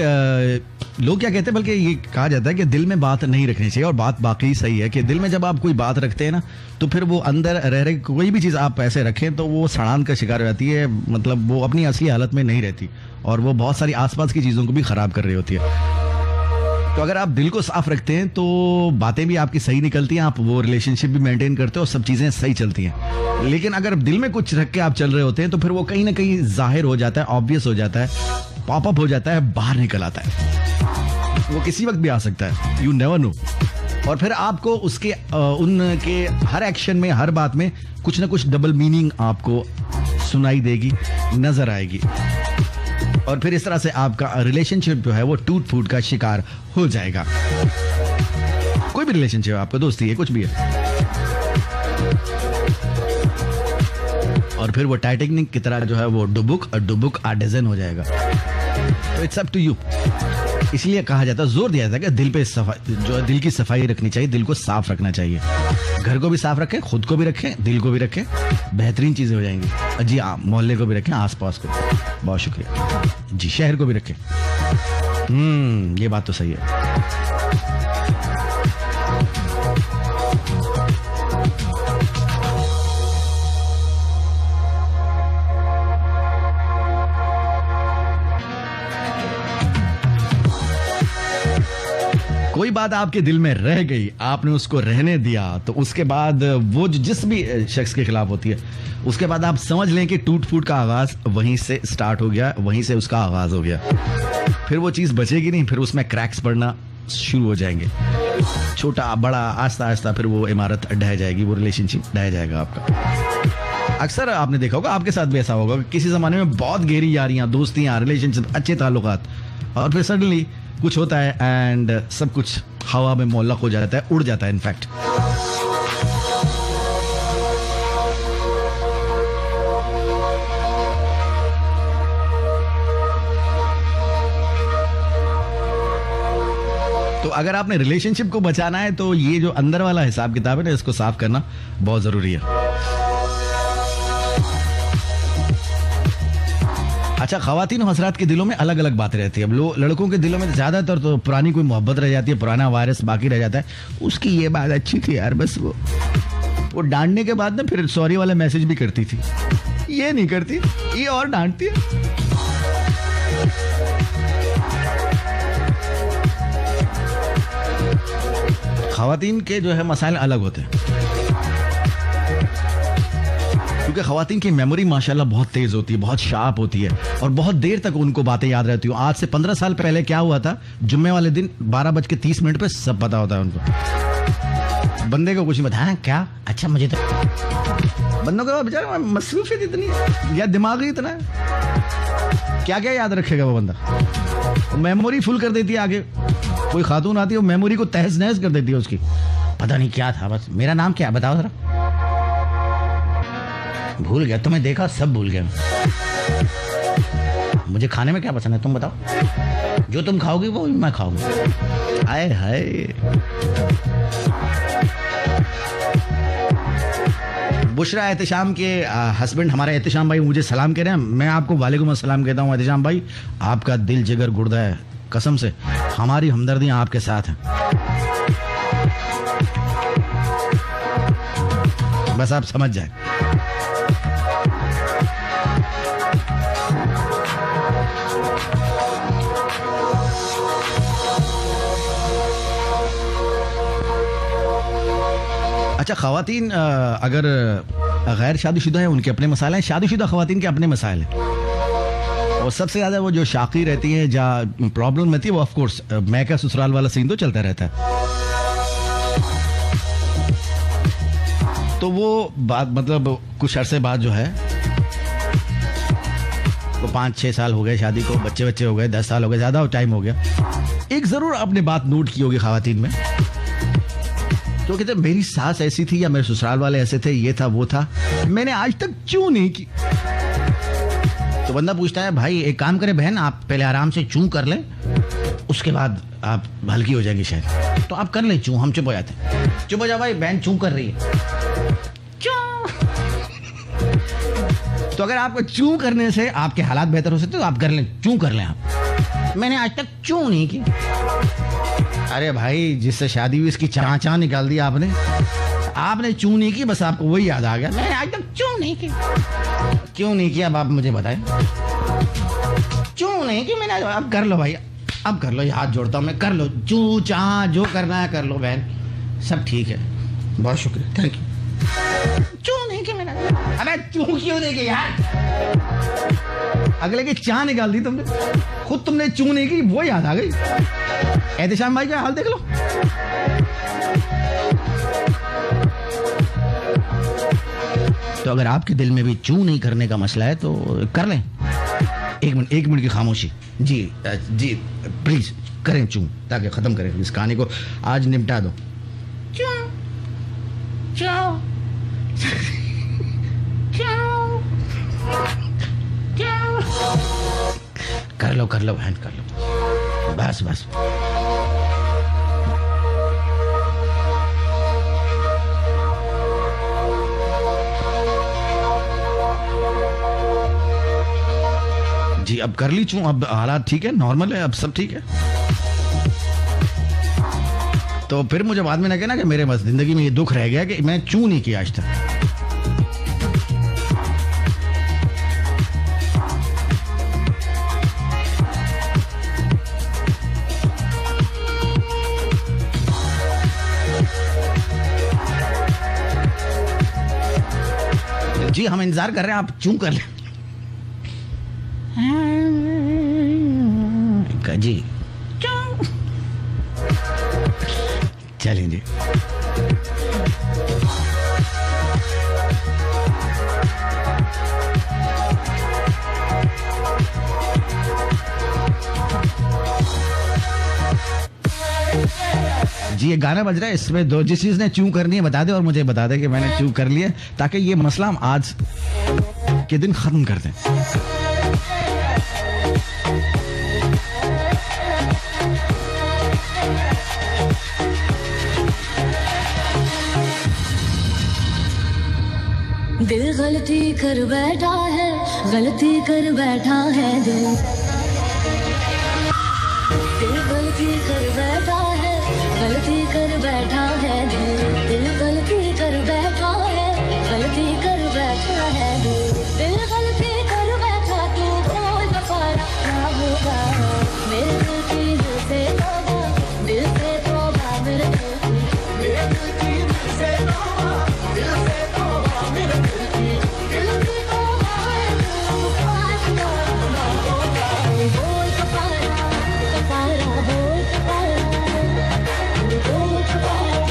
क्या कहते हैं, बल्कि ये कहा जाता है कि दिल में बात नहीं रखनी चाहिए, और बात बाकी सही है कि दिल में जब आप कोई बात रखते हैं ना, तो फिर वो अंदर रह रहे कोई भी चीज़ आप ऐसे रखें तो वो सड़ान का शिकार हो जाती है, मतलब वो अपनी असली हालत में नहीं रहती, और वो बहुत सारी आसपास की चीज़ों को भी ख़राब कर रही होती है। तो अगर आप दिल को साफ रखते हैं तो बातें भी आपकी सही निकलती हैं, आप वो रिलेशनशिप भी मेंटेन करते हो और सब चीज़ें सही चलती हैं। लेकिन अगर दिल में कुछ रख के आप चल रहे होते हैं तो फिर वो कहीं ना कहीं जाहिर हो जाता है, ऑब्वियस हो जाता है, पॉपअप हो जाता है, बाहर निकल आता है, वो किसी वक्त भी आ सकता है, यू नेवर नो। और फिर आपको उसके उनके हर एक्शन में, हर बात में कुछ ना कुछ डबल मीनिंग आपको सुनाई देगी, नजर आएगी, और फिर इस तरह से आपका रिलेशनशिप जो है वो टूट फूट का शिकार हो जाएगा। कोई भी रिलेशनशिप, आपका दोस्ती है, कुछ भी है, और फिर वो टाइटैनिक की तरह जो है वो डुबुक आ डजन हो जाएगा। तो इट्स अप टू यू। इसलिए कहा जाता है, जोर दिया जाता है कि दिल पे सफाई, जो है दिल की सफाई रखनी चाहिए, दिल को साफ रखना चाहिए। घर को भी साफ रखें, खुद को भी रखें, दिल को भी रखें, बेहतरीन चीजें हो जाएंगी। जी हाँ, मोहल्ले को भी रखें, आसपास को। बहुत शुक्रिया जी। शहर को भी रखें। ये बात तो सही है। कोई बात आपके दिल में रह गई, आपने उसको रहने दिया, तो उसके बाद वो जो जिस भी शख्स के खिलाफ होती है, उसके बाद आप समझ लें कि टूट फूट का आगाज वहीं से स्टार्ट हो गया, वहीं से उसका आगाज हो गया। फिर वो चीज़ बचेगी नहीं, फिर उसमें क्रैक्स पड़ना शुरू हो जाएंगे, छोटा बड़ा आस्ता आस्ता फिर वो इमारत ढह जाएगी, वो रिलेशनशिप ढह जाएगा आपका। अक्सर आपने देखा होगा, आपके साथ भी ऐसा होगा कि किसी ज़माने में बहुत गहरी यारियाँ, दोस्तियाँ, रिलेशनशिप, अच्छे ताल्लुकात, और फिर सडनली कुछ होता है एंड सब कुछ हवा में मुअल्लक हो जाता है, उड़ जाता है इनफैक्ट। तो अगर आपने रिलेशनशिप को बचाना है तो ये जो अंदर वाला हिसाब किताब है ना, इसको साफ करना बहुत जरूरी है। अच्छा, खवातीन और हजरात के दिलों में अलग अलग बातें रहती है। अब लड़कों के दिलों में ज्यादातर तो पुरानी कोई मोहब्बत रह जाती है, पुराना वायरस बाकी रह जाता है, उसकी ये बात अच्छी थी यार, बस वो डांटने के बाद ना फिर सॉरी वाला मैसेज भी करती थी, ये नहीं करती, ये और डांटती है। खवातीन के जो है मसाइल अलग होते हैं, क्योंकि खवातीन की मेमोरी माशाल्लाह बहुत तेज होती है, बहुत शार्प होती है, और बहुत देर तक उनको बातें याद रहती हैं। आज से 15 साल पहले क्या हुआ था, जुम्मे वाले दिन 12:30 पे सब पता होता है उनको। बंदे को कुछ नहीं बताया, क्या अच्छा मुझे तो, बंदों का बेचारा मसरूफियत इतनी या दिमाग ही इतना है, क्या क्या याद रखेगा वो बंदा। मेमोरी फुल कर देती है, आगे कोई खातून आती है वो मेमोरी को तहस नहस कर देती है उसकी, पता नहीं क्या था, बस मेरा नाम क्या बताओ जरा, भूल गया, तुम्हें देखा सब भूल गया, मुझे खाने में क्या पसंद है तुम बताओ, जो तुम खाओगी वो मैं खाऊंगी। आए हाय, बुशरा एहतशाम के हस्बैंड हमारे एहतशाम भाई मुझे सलाम कह रहे हैं, मैं आपको वालेकुम अस्सलाम कहता हूँ। एहतशाम भाई, आपका दिल जिगर गुर्दा है, कसम से हमारी हमदर्दियां आपके साथ हैं, बस आप समझ जाए। अच्छा, खवातीन अगर गैर शादीशुदा है उनके अपने मसाइल हैं, शादीशुदा खवातीन के अपने मसाइल हैं, और सबसे ज़्यादा वो जो शाकी रहती हैं, जहाँ प्रॉब्लम रहती है, वो ऑफ कोर्स मैं का ससुराल वाला सीन तो चलता रहता है। तो वो बात मतलब कुछ अरसे बाद जो है, तो 5-6 साल हो गए शादी को, बच्चे हो गए, 10 साल हो गए, ज़्यादा टाइम हो गया। एक ज़रूर आपने बात नोट की होगी खवातीन में, तो कहते मेरी सास ऐसी थी या मेरे ससुराल वाले ऐसे थे, ये था वो था, मैंने आज तक चूं नहीं की। तो बंदा पूछता है भाई एक काम करें बहन, आप पहले आराम से चूं कर लें, उसके बाद आप हल्की हो जाएंगी शायद, तो आप कर लें चूं, हम चुप हो जाते हैं। चुप हो जाओ भाई, बहन चूं कर रही है, चूं। तो अगर आपको चूं करने से आपके हालात बेहतर हो सकते तो आप कर लें, चूं कर लें आप। मैंने आज तक चूं नहीं की। अरे भाई, जिससे शादी हुई इसकी चाँ निकाल दी आपने चूं नहीं की, बस आपको वही याद आ गया, मैंने आज तक चूं नहीं की। क्यों नहीं किया अब आप मुझे बताएं, क्यों नहीं की मैंने, अब कर लो भाई, अब कर लो, ये हाथ जोड़ता हूँ मैं, कर लो चूं चाँ जो करना है कर लो बहन, सब ठीक है, बहुत शुक्रिया, थैंक यू। चूं नहीं की मैंने, अबे चूं क्यों नहीं की यार, अगले की चाँ निकाल दी तुमने, खुद तुमने चूं नहीं की, वो याद आ गई। एहतशाम भाई का हाल देख लो। तो अगर आपके दिल में भी चूं नहीं करने का मसला है तो कर लें, एक मिनट की खामोशी, जी प्लीज करें चूं, ताकि खत्म करें इस कहानी को, आज निपटा दो। चूं चूं चूं चूं, कर लो बहन, कर लो, बस। जी अब कर ली चूं, अब हालात ठीक है, नॉर्मल है, अब सब ठीक है। तो फिर मुझे बाद में ना कहना कि मेरे बस जिंदगी में ये दुख रह गया कि मैं चूं नहीं किया आज तक। जी हम इंतजार कर रहे हैं, आप चूं कर लें। जी चलें जी। जी ये गाना बज रहा है, इसमें दो जिस चीज ने चूं करनी है बता दे और मुझे बता दे कि मैंने चूं कर लिया, ताकि ये मसला हम आज के दिन खत्म कर दें। दिल गलती कर बैठा है, गलती कर बैठा है दिल गलती कर बैठा है, गलती कर बैठा है दिल गलती कर बैठा है, गलती कर बैठा है दिल गलती कर बैठा। तू बोल बफारा क्या होगा मेरे दिल की दिल से तौबा, दिल से तौबा मेरे दिल की, मेरे दिल की दिल से तौबा, दिल से तौबा मेरे दिल की, दिल की तौबा है तू बोल बफारा, बफारा बोल बफारा, बोल बफारा,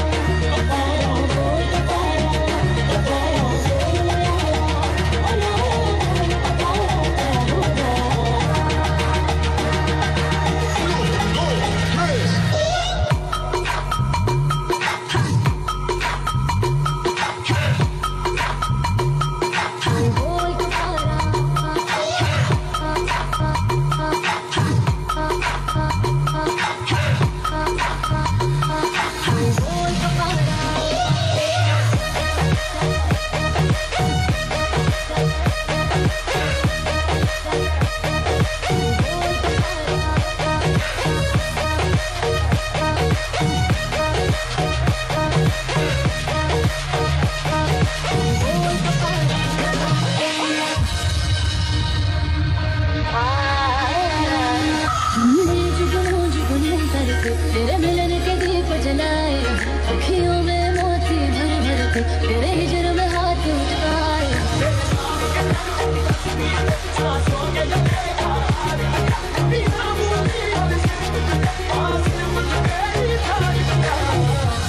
बफारा बोल बफारा, बफारा तेरे मिलन के दीप जलाए, अखियों में मोती भर भर के तेरे हिजर में हाथ उठाए।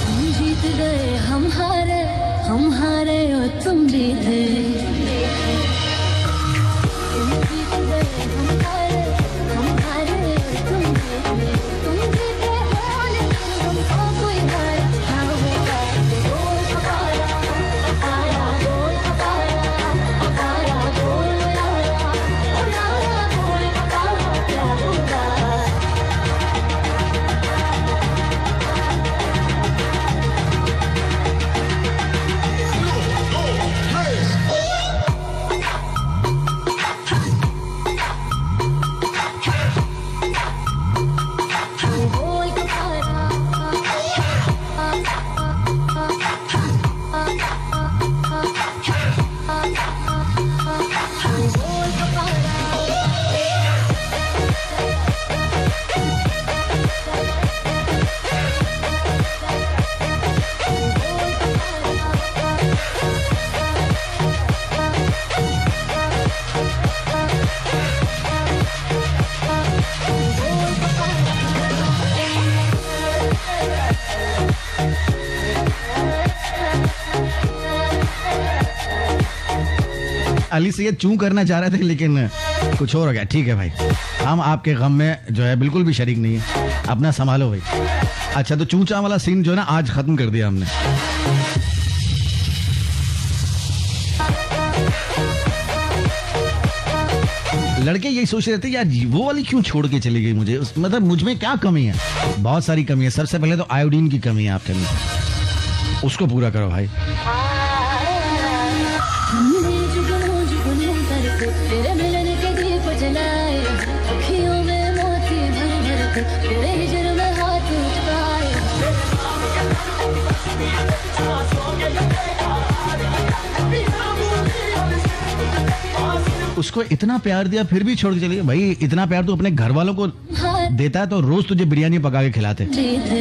तुम जीत गए हम हारे और तुम जीते, तुम जीत गए हम हारे और तुम जीते, तुम जीते हो लेकिन हमको कोई हारा क्या होगा। बोल बफारा, बफारा बोल बफारा, बफारा बोल यारा, ओ यारा बोल बफारा क्या होगा। बोल बफारा, बोल बफारा। अली सैयद चूं करना चाह रहे थे लेकिन कुछ और हो गया। ठीक है भाई, हम आपके गम में जो है बिल्कुल भी शरीक नहीं है, अपना संभालो भाई। अच्छा तो चूं चां वाला सीन जो है ना आज खत्म कर दिया हमने। लड़के यही सोच रहे थे यार वो वाली क्यों छोड़ के चली गई मुझे, मतलब मुझ में क्या कमी है। बहुत सारी कमी है। सबसे पहले तो आयोडीन की कमी है आपके अंदर, उसको पूरा करो भाई। हमने जुगनू जुगनू करके तेरे मिलन के दीप जलाए, अखियों में मोती भर भर के तेरे हिजर में हाथ उठाए। उसको इतना प्यार दिया फिर भी छोड़ के चली गई। भाई इतना प्यार तो अपने घर वालों को देता है तो रोज तुझे बिरयानी पका के खिलाते। जीते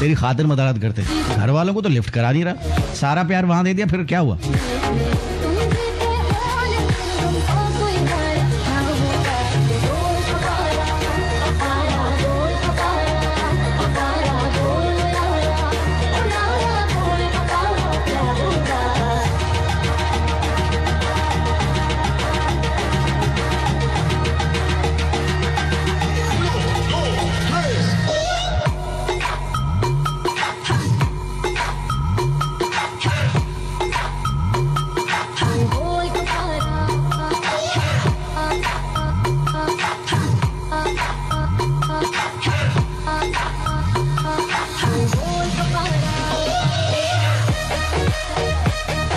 तेरी खातिर मदद करते, घर वालों को तो लिफ्ट करा नहीं रहा, सारा प्यार वहां दे दिया, फिर क्या हुआ? तुम देते हो तुमको कोई बार क्या होगा बोल पकारा पकारा बोल पकारा पकारा बोल पकारा बोल पकारा क्या होगा बोल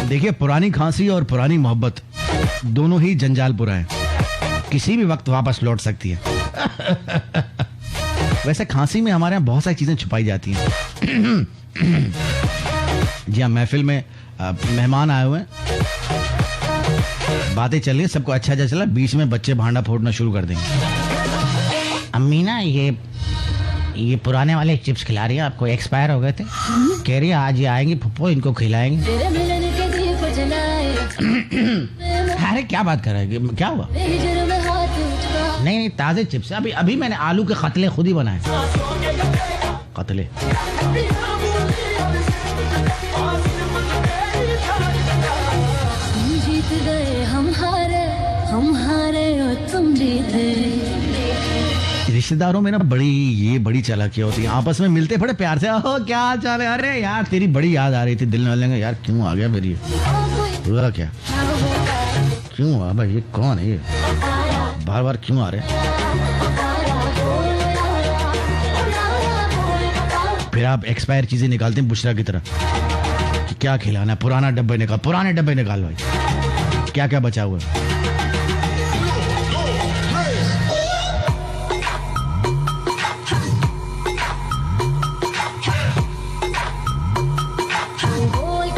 देखिए, पुरानी खांसी और पुरानी मोहब्बत दोनों ही जंजालपुरा है, किसी भी वक्त वापस लौट सकती है। वैसे खांसी में हमारे यहाँ बहुत सारी चीजें छुपाई जाती हैं। जी हाँ, महफिल में मेहमान आए हुए हैं, बातें चल रही है, सबको अच्छा अच्छा चला, बीच में बच्चे भांडा फोड़ना शुरू कर देंगे। अम्मी ना ये पुराने वाले चिप्स खिला रही है आपको, एक्सपायर हो गए थे, कह रही है आज ये आएंगी फुप्पो, इनको खिलाएंगे। तेरे मिलन के दीप जलाए अरे क्या बात कर रहे हैं, क्या हुआ? हिजर में हाथ उठा नहीं, ताजे चिप्स, अभी मैंने आलू के कतले खुद ही बनाए, कतले। तुम जीत गए हम हारे और तुम जीते रिश्तेदारों में ना बड़ी चालाकी होती है, आपस में मिलते बड़े प्यार से, ओह क्या हाल चाल है, अरे यार तेरी बड़ी याद आ रही थी, दिल में लगे यार क्यों आ गया फिर ये, हुआ क्या, क्यों हुआ भाई, ये कौन है ये, बार बार क्यों आ रहे हैं? फिर आप एक्सपायर चीजें निकालते हैं बुशरा की तरह कि क्या खिलाना है, पुराने डब्बे निकाल भाई, क्या क्या बचा हुआ है? बोल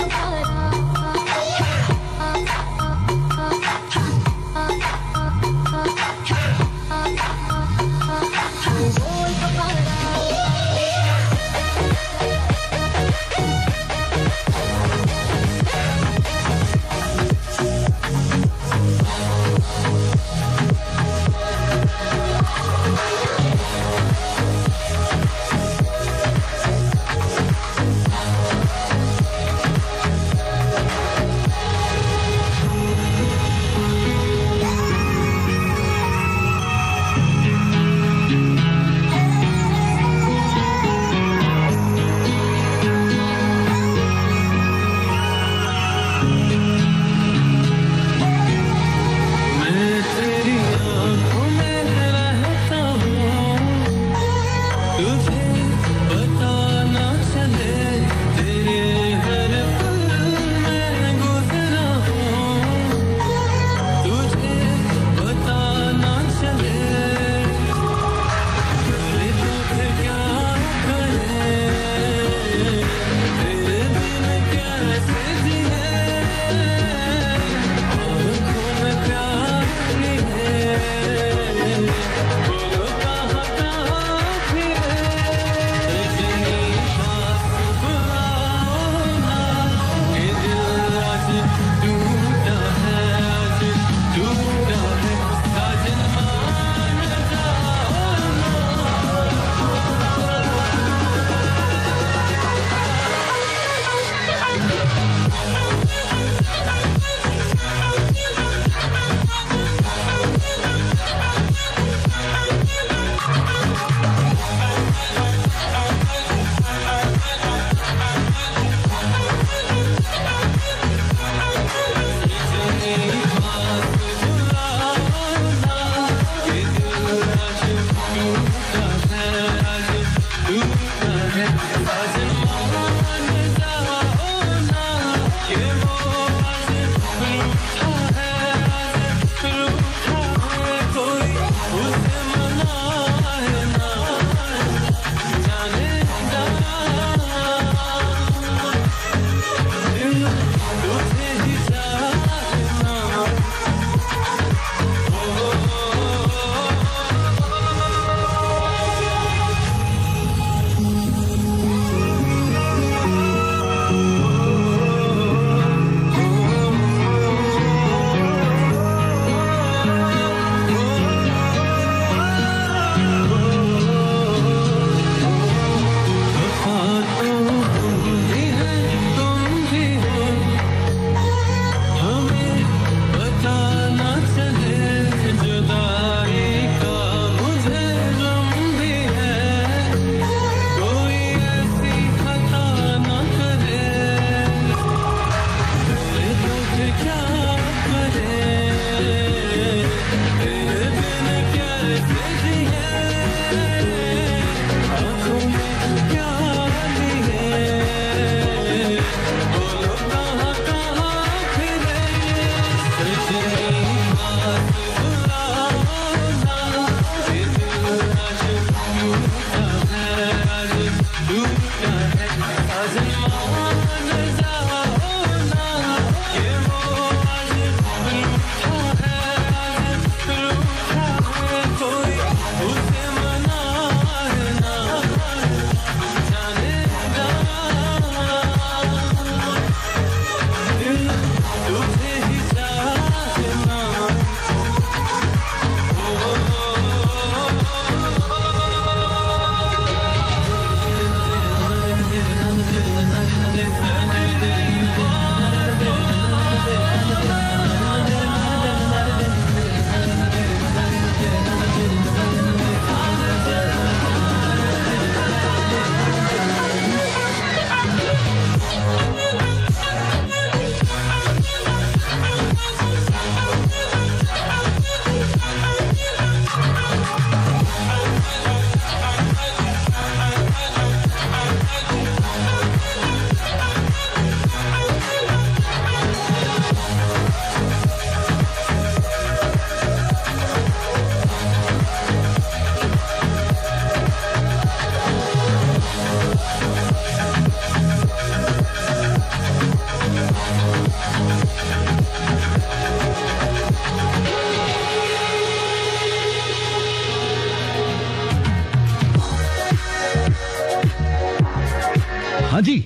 हाँ जी,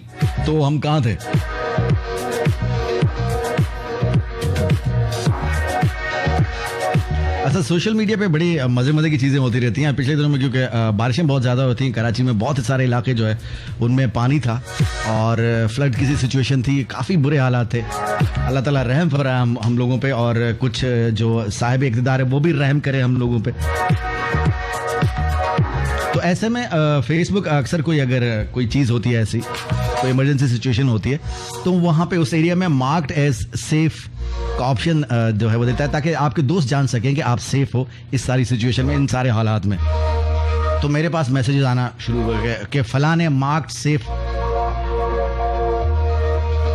तो हम कहाँ थे? अच्छा, सोशल मीडिया पे बड़ी मजे की चीजें होती रहती हैं पिछले दिनों में, क्योंकि बारिशें बहुत ज्यादा होती हैं। कराची में बहुत सारे इलाके जो है उनमें पानी था और फ्लड की सी सिचुएशन थी, काफी बुरे हालात थे। अल्लाह ताला रहम फरमा हम लोगों पे, और कुछ जो साहिब इक़्तिदार है वो भी रहम करे हम लोगों पे। तो ऐसे में फेसबुक अक्सर अगर कोई चीज़ होती है ऐसी, कोई इमरजेंसी सिचुएशन होती है, तो वहाँ पे उस एरिया में मार्क्ड एज सेफ का ऑप्शन जो है वो देता है, ताकि आपके दोस्त जान सकें कि आप सेफ हो इस सारी सिचुएशन में, इन सारे हालात में। तो मेरे पास मैसेजेस आना शुरू हो गए कि फलां ने मार्क्ड सेफ,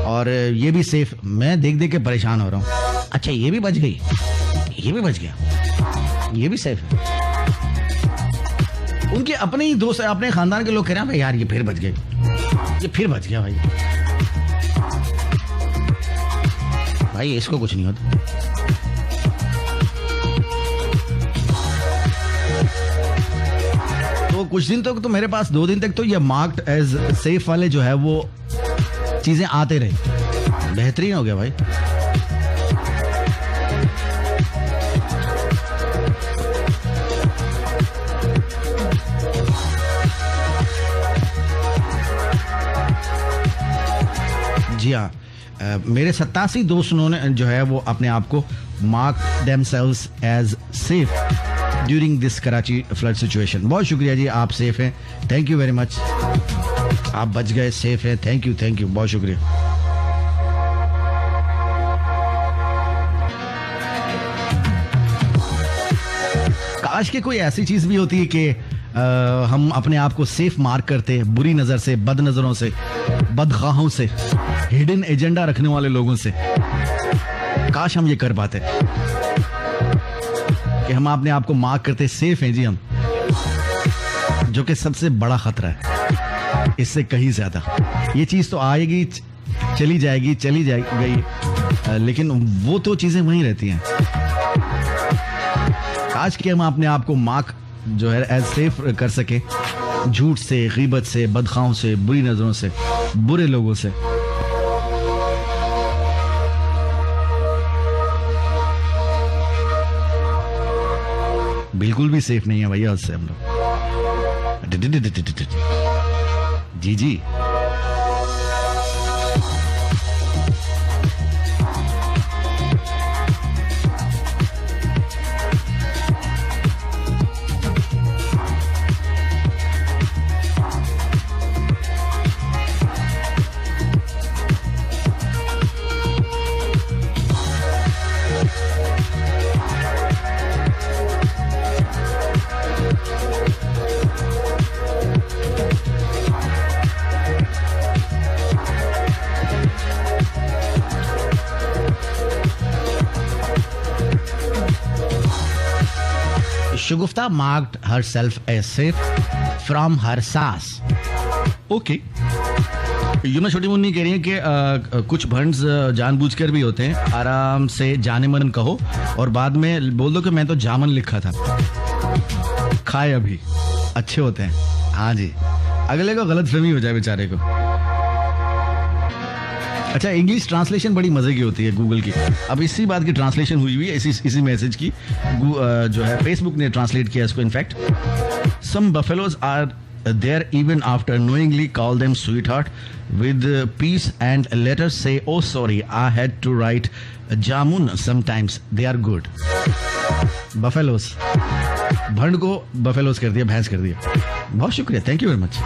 और ये भी सेफ। मैं देख देख के परेशान हो रहा हूँ। अच्छा, ये भी बच गई, ये भी बच गया, ये भी सेफ है। उनके अपने ही दोस्त, अपने खानदान के लोग कह रहे हैं भाई यार ये फिर बच गए, ये फिर बच गया भाई, भाई इसको कुछ नहीं होता। तो कुछ दिन तक तो मेरे पास 2 दिन तक तो ये मार्क्ड एज सेफ वाले जो है वो चीजें आते रहे। बेहतरीन हो गया भाई। जी हाँ, मेरे 87 दोस्तों ने जो है वो अपने आप को mark themselves as safe during this Karachi flood situation. बहुत शुक्रिया जी, आप सेफ हैं, थैंक यू वेरी मच। आप बच गए, सेफ हैं, थैंक यू, बहुत शुक्रिया। काश के कोई ऐसी चीज भी होती है कि हम अपने आप को सेफ मार्क करते हैं बुरी नजर से, बद नजरों से, बदख्वाहों से, हिडन एजेंडा रखने वाले लोगों से। काश हम ये कर पाते कि हम अपने आप को मार्क करते सेफ हैं जी हम, जो कि सबसे बड़ा खतरा है इससे कहीं ज्यादा। ये चीज तो आएगी, चली जाएगी, लेकिन वो तो चीजें वहीं रहती हैं। काश कि हम अपने आप को मार्क जो है एज सेफ कर सके झूठ से, गीबत से, बदखाओं से, बुरी नजरों से, बुरे लोगों से। बिल्कुल भी सेफ नहीं है भैया उससे हम लोग। जी Shagufta marked herself as safe from her sass. Okay. यूं छोटी मुन्नी कह रही है कि कुछ भंड्स जानबूझकर भी होते हैं। आराम से जाने मन कहो और बाद में बोल दो कि मैं तो जामन लिखा था, खाए अभी। अच्छे होते हैं, हाँ जी, अगले को गलत फहमी हो जाए बेचारे को। अच्छा, इंग्लिश ट्रांसलेशन बड़ी मजे की होती है गूगल की। अब इसी बात की ट्रांसलेशन हुई है, इसी मैसेज की जो है फेसबुक ने ट्रांसलेट किया इसको। In fact some buffaloes are there even after knowingly call them sweetheart with peace and letter से oh sorry I had to write jamun sometimes they are good. Buffaloes, भंड को बफेलोज कर दिया, भैंस कर दिया। बहुत शुक्रिया, थैंक यू वेरी मच।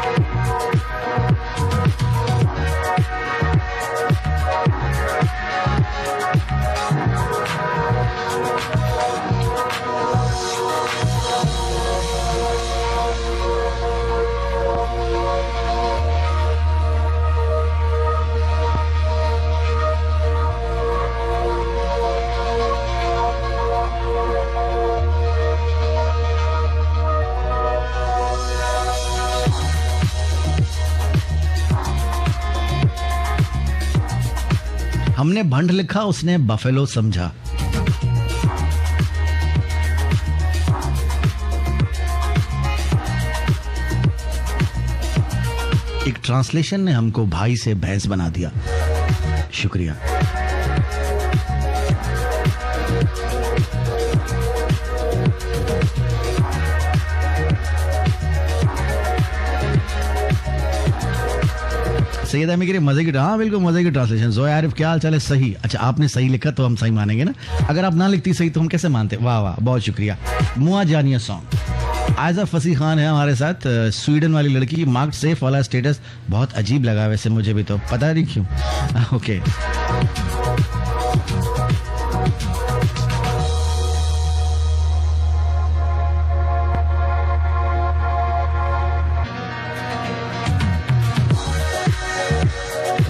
हमने भंड लिखा, उसने बफेलो समझा। एक ट्रांसलेशन ने हमको भाई से भैंस बना दिया। शुक्रिया। सैयद अमी के मजे की, हाँ बिल्कुल मजे की ट्रांसलेशन। जोया आरिफ क्या हाल चाल है? सही। अच्छा आपने सही लिखा तो हम सही मानेंगे ना, अगर आप ना लिखती सही तो हम कैसे मानते? वाह वाह बहुत शुक्रिया। मुआ जानिया सॉन्ग। आयजा फसी खान है हमारे साथ, स्वीडन वाली लड़की। मार्क्ड सेफ वाला स्टेटस बहुत अजीब लगा वैसे मुझे भी, तो पता नहीं क्यों। ओके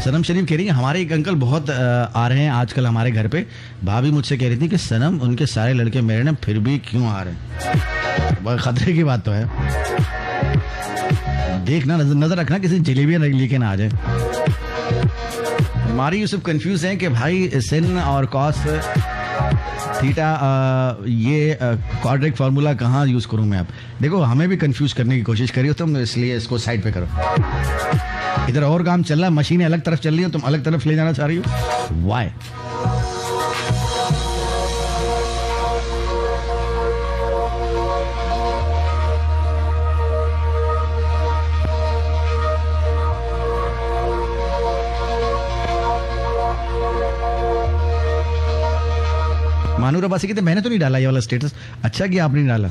सनम शरीफ कह रही है हमारे एक अंकल बहुत आ रहे हैं आजकल हमारे घर पे। भाभी मुझसे कह रही थी कि सनम उनके सारे लड़के मेरे ने फिर भी क्यों आ रहे हैं? बहुत खतरे की बात तो है। देखना, नजर रखना किसी जलेबियां लेके ना आ जाए। हमारी यूसुफ कंफ्यूज है कि भाई सिन और कॉस थीटा ये क्वाड्रिक फार्मूला कहाँ यूज करूं मैं? आप देखो हमें भी कंफ्यूज करने की कोशिश करी हो तुम, इसलिए इसको साइड पे करो। इधर और काम चल रहा है, मशीनें अलग तरफ चल रही हो, तुम अलग तरफ ले जाना चाह रही हो। वाई? मानूर अब्बासी कहते मैंने तो नहीं डाला ये वाला स्टेटस। अच्छा किया आपने नहीं डाला,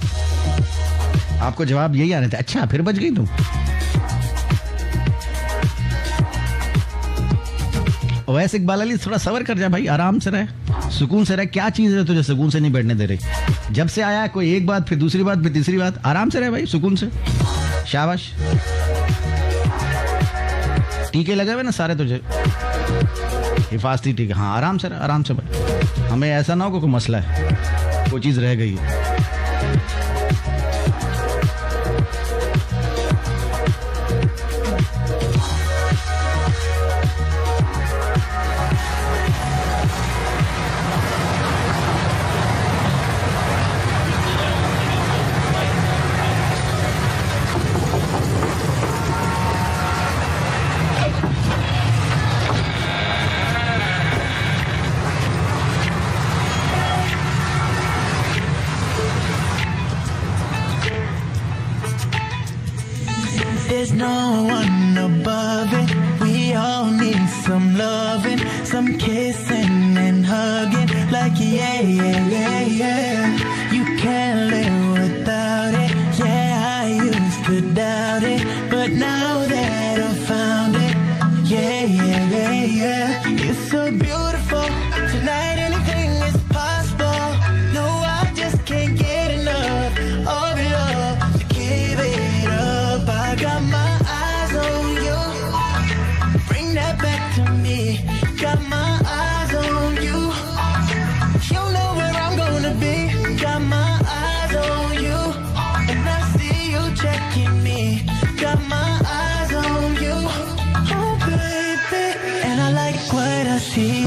आपको जवाब यही आने थे। अच्छा फिर बच गई तुम। वैसे इकबाल अली थोड़ा सबर कर जा भाई, आराम से रहे, सुकून से रहे। क्या चीज है तुझे सुकून से नहीं बैठने दे रही? जब से आया कोई एक बात, फिर दूसरी बात, फिर तीसरी बात। आराम से रहे भाई, सुकून से। शाबाश। टीके लगे हुए ना सारे तुझे, हिफाजती टीके। हाँ आराम से रहे, आराम से भाई। हमें ऐसा ना हो कोई मसला है, कोई चीज रह गई है। There's no one above it. We all need some loving, some kissing and hugging. Like yeah, yeah, yeah, yeah. You can't live without it. Yeah, I used to doubt it, but now that I found it, yeah, yeah, yeah, yeah. It's so beautiful. Tonight anything is possible. No, I just can't get enough of your love. So keep it up. I got my eyes on you. Bring that back to me. Got my eyes on you. You know where I'm gonna be. Got my eyes on you. And I see you checking me. Got my eyes on you. Oh baby. And I like what I see.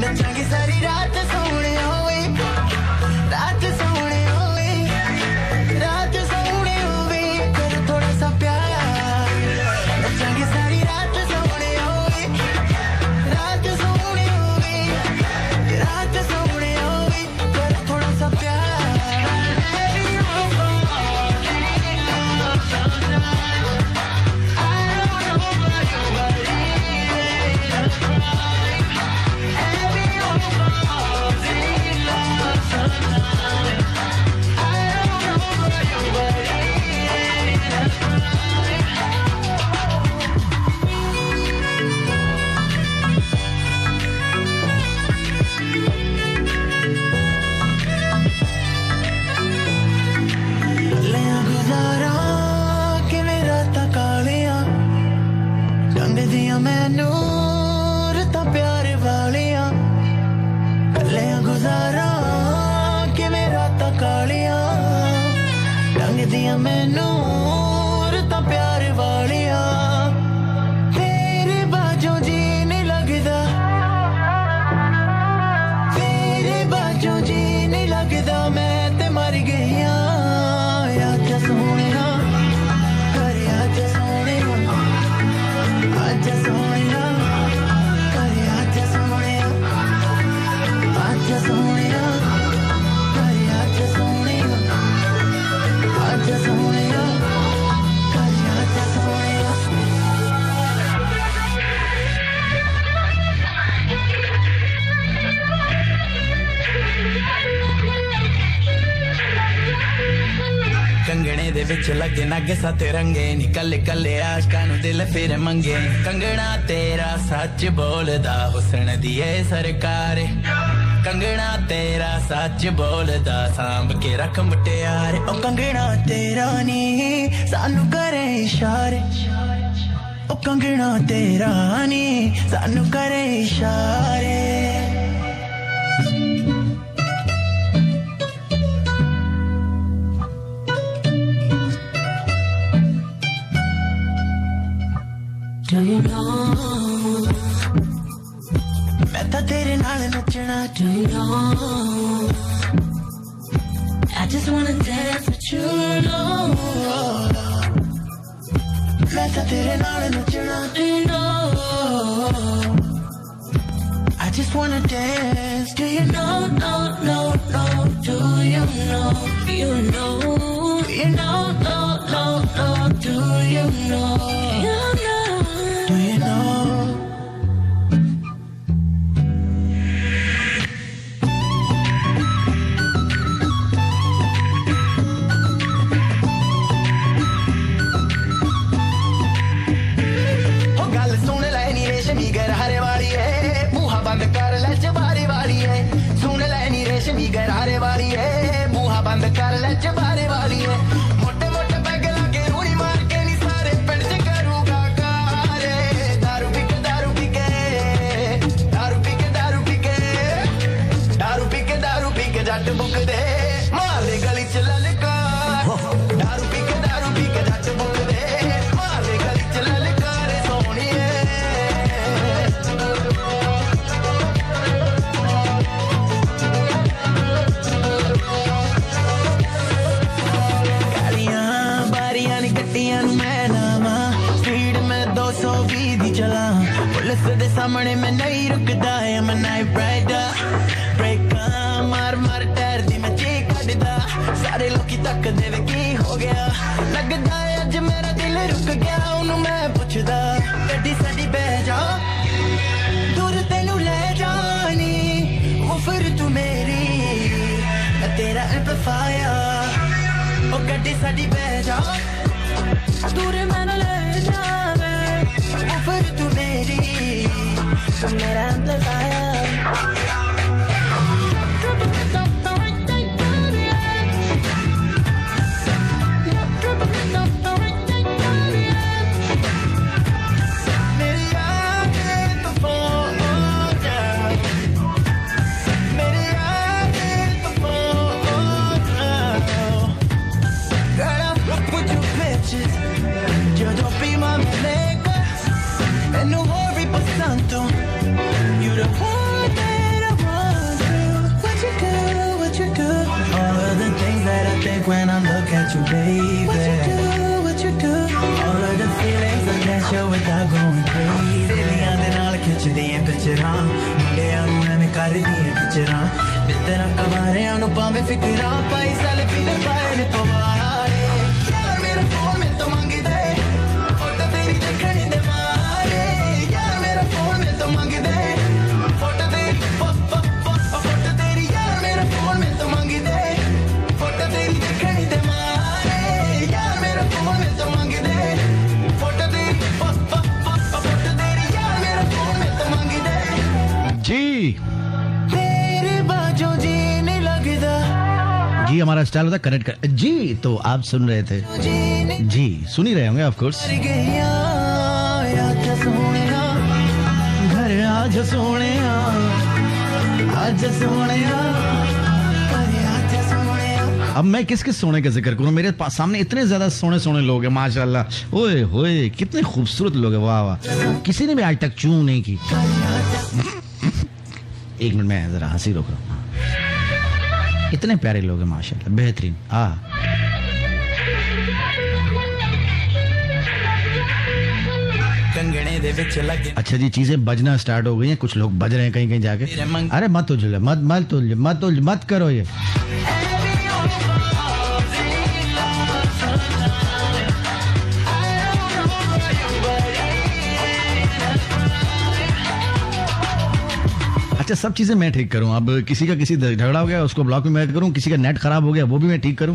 नचांगे सारी रात सोने होवे, रात सोने होवे, रात सोने होवे, कर थोड़ा सा प्यार। नचांगे सारी रात सोने होवे, रात सोने होवे, रात सोने होवे, कर थोड़ा सा प्यार। Every मैनू ਤਾਂ ਪਿਆਰ ਵਾਲਿਆ ਤੇਰੇ ਬਾਝੋਂ ਜੀ ਨਹੀਂ ਲੱਗਦਾ ਤੇਰੇ ਬਾਝੋਂ ਜੀ ਨਹੀਂ ਲੱਗਦਾ ਮੈਂ ਤੇ ਮਰ ਗਈਆਂ ਅੱਜ ਸੋਹਣਿਆ ਕਰ ਅੱਜ ਸੋਹਣਿਆ ਅੱਜ ਸੋਹਣਿਆ ਕਰ ਅੱਜ ਸੋਹਣਿਆ ਅੱਜ ਸੋਹਣਿਆ ਕਰ ਅੱਜ ਸੋਹਣਿਆ ਅੱਜ ਸੋਹਣਿਆ ਕੰਗਣੇ ਦੇ ਵਿੱਚ ਲੱਗੇ ਨਗ ਸੱਤ ਰੰਗੇ ਨੀ ਕੱਲੇ ਕੱਲੇ ਆਸ਼ਕਾਂ ਨੂੰ ਦਿਲ ਫਿਰ ਮੰਗੇ ਕੰਗਣਾ ਤੇਰਾ ਸੱਚ ਬੋਲਦਾ ਹੁਸਨ ਦੀ ਏ ਸਰਕਾਰ ਕੰਗਣਾ ਤੇਰਾ ਸੱਚ ਬੋਲਦਾ ਸਾਂਭ ਕੇ ਰੱਖ ਮੁਟਿਆਰੇ ਉਹ ਕੰਗਣਾ ਤੇਰਾ ਨੀ ਸਾਨੂੰ ਕਰੇ ਇਸ਼ਾਰੇ ਉਹ ਕੰਗਣਾ ਤੇਰਾ ਨੀ ਸਾਨੂੰ ਕਰੇ ਇਸ਼ਾਰੇ Do you know? ਮੈਂ ਤਾਂ ਤੇਰੇ ਨਾਲ ਨੱਚਣਾ Do you know? I just wanna dance with you, know? ਮੈਂ ਤਾਂ ਤੇਰੇ ਨਾਲ ਨੱਚਣਾ Do you know? I just wanna dance Do you know, no, no, no? Do you know? You know? You know, no, no, no? Do you know? You know? Do you know? ਹੋ ਗੱਲ ਸੁਣ ਲੈ ਨੀ ਰੇਸ਼ਮੀ ਗਰਾਰੇ ਵਾਲੀ ਏ ਮੂੰਹਾਂ ਬੰਦ ਕਰ ਲੈ ਚਬਾਰੇ ਵਾਲੀ ਏ ਸੁਣ ਲੈ ਨੀ ਰੇਸ਼ਮੀ ਗਰਾਰੇ ਵਾਲੀ ਏ ਮੂੰਹਾਂ ਬੰਦ ਕਰ ਲੈ ਚਬਾਰੇ ਵਾਲੀ ਏ ਮੋਟੇ ਮੋਟੇ ਪੈਗ ਲਾ ਕੇ ਰੂਣੀ ਮਾਰ ਕੇ ਨੀ ਸਾਰੇ ਪਿੰਡ ਚ ਕਰੂਗਾ ਕਾਰੇ ਦਾਰੂ ਪੀ ਕੇ ਦਾਰੂ ਪੀ ਕੇ ਦਾਰੂ ਪੀ ਕੇ ਦਾਰੂ ਪੀ ਕੇ ਦਾਰੂ ਪੀ ਕੇ ਦਾਰੂ ਪੀ ਕੇ ਜੱਟ ਬੁੱਕਦੇ ਮਾਰ ਦੇ ਗਲੀ ਚ ਲਲਕਾਰ ਦਾਰੂ ਪੀ ਕੇ ਜੱਟ ਬੁੱਕਦੇ ਮਾਰ ਦੇ ਗਲੀ ਚ ਲਲਕਾਰ ਸੋਹਣੀਏ ਗਾਲੀਆਂ ਬਾਰੀਆਂ ਨੀ ਕੱਟੀਆਂ ਨੂੰ ਮੈਂ ਲਾਵਾਂ ਸਪੀਡ ਮੈਂ 220 ਦੀ ਚਲਾਂ ਪੁਲਿਸ ਦੇ ਸਾਹਮਣੇ ਮੈਂ ਨਹੀਂ ਰੁਕਦਾ I'm a night rider ਬ੍ਰੇਕਾਂ ਮਾਰ ਮਾਰ ਟਾਇਰ ਦੀ ਮੈਂ ਚੀਕ ਕੱਢਦਾ ਸਾਰੇ ਲੋਕੀ ਤੱਕਦੇ ਵੇ ਕੀ ਹੋ ਗਿਆ ਲੱਗਦਾ ਅੱਜ ਮੇਰਾ ਦਿਲ ਰੁਕ ਗਿਆ ਉਹਨੂੰ ਮੈਂ ਪੁੱਛਦਾ ਗੱਡੀ ਸਾਡੀ ਬਹਿ ਜਾ ਦੂਰ ਤੈਨੂੰ ਲੈ ਜਾਣੀ ਉਹ ਫਿਰ ਤੂੰ ਮੇਰੀ ਮੈਂ ਤੇਰਾ ਐਂਪਲੀਫਾਇਰ ਉਹ ਗੱਡੀ ਸਾਡੀ ਬਹਿ ਜਾ ਦੂਰ ਮੈਨੂੰ ਲੈ ਜਾਵੇ ਉਹ ਫਿਰ ਤੂੰ ਮੇਰੀ ਤੂੰ ਮੇਰਾ amplifier Yo be my maker and no worry but something. You the one that I want to. What you do? All of the things that I think when I look at you, baby. What you do? All of the feelings I can't show without going crazy. Sailing on the naal khicdiyan picturean, mundiyan nu ਐਵੇਂ ਕਰਦੀਆਂ ਟੀਚਰਾਂ ਬਿੱਤਰਾਂ ਕਵਾਰਿਆਂ ਨੂੰ ਪਾਵੇਂ ਫਿਕਰਾਂ ਪਾਈ ਸੈਲਫੀ ਦੇ ਪਾਏ ਨੇ ਪਵਾਰੇ ਯਾਰ ਮੇਰਾ ਫੋਨ ਮੈਂ ਤੋਂ ਮੰਗਦੇ ਫੋਟੋ ਤੇਰੀ ਦੇਖਣੀ ਦੇ ਮਾਰੇ ਯਾਰ ਮੇਰਾ ਫੋਨ ਮੈਂ ਤੋਂ ਮੰਗਦੇ ਫੋਟੋ ਤੇਰੀ ਫੋਟੋ ਤੇਰੀ ਯਾਰ ਮੇਰਾ ਫੋਨ ਮੈਂ ਤੋਂ ਮੰਗਦੇ ਫੋਟੋ ਤੇਰੀ ਦੇਖਣੀ ਦੇ ਮਾਰੇ ਯਾਰ ਮੇਰਾ ਫੋਨ ਮੈਂ ਤੋਂ ਮੰਗਦੇ ਫੋਟੋ ਤੇਰੀ ਫੋਟੋ ਤੇਰੀ ਯਾਰ ਮੇਰਾ ਫੋਨ ਮੈਂ ਤੋਂ ਮੰਗਦੇ जी तेरे बाजों जी नहीं लगदा जी हमारा स्टाइल होता कनेक्ट कर जी। तो आप सुन रहे थे जी, सुन ही रहे होंगे ऑफ कोर्स। घर आज सोने आज सोने अब मैं किस किस सोने का जिक्र करूं, मेरे सामने इतने ज्यादा सोने सोने लोग हैं माशाल्लाह, ओए होए कितने खूबसूरत लोग हैं, वाह वाह, किसी ने भी आज तक चूं नहीं की। एक मिनट में जरा हंसी रोक रहा हूं, इतने प्यारे लोग हैं माशाल्लाह, बेहतरीन। अच्छा जी, चीजें बजना स्टार्ट हो गई हैं, कुछ लोग बज रहे हैं कहीं कहीं जाके। अरे मत उलझो, मत करो ये। अच्छा, सब चीजें मैं ठीक करूं। अब किसी का किसी झगड़ा हो गया उसको ब्लॉक में मैं करूं, किसी का नेट खराब हो गया वो भी मैं ठीक करूं,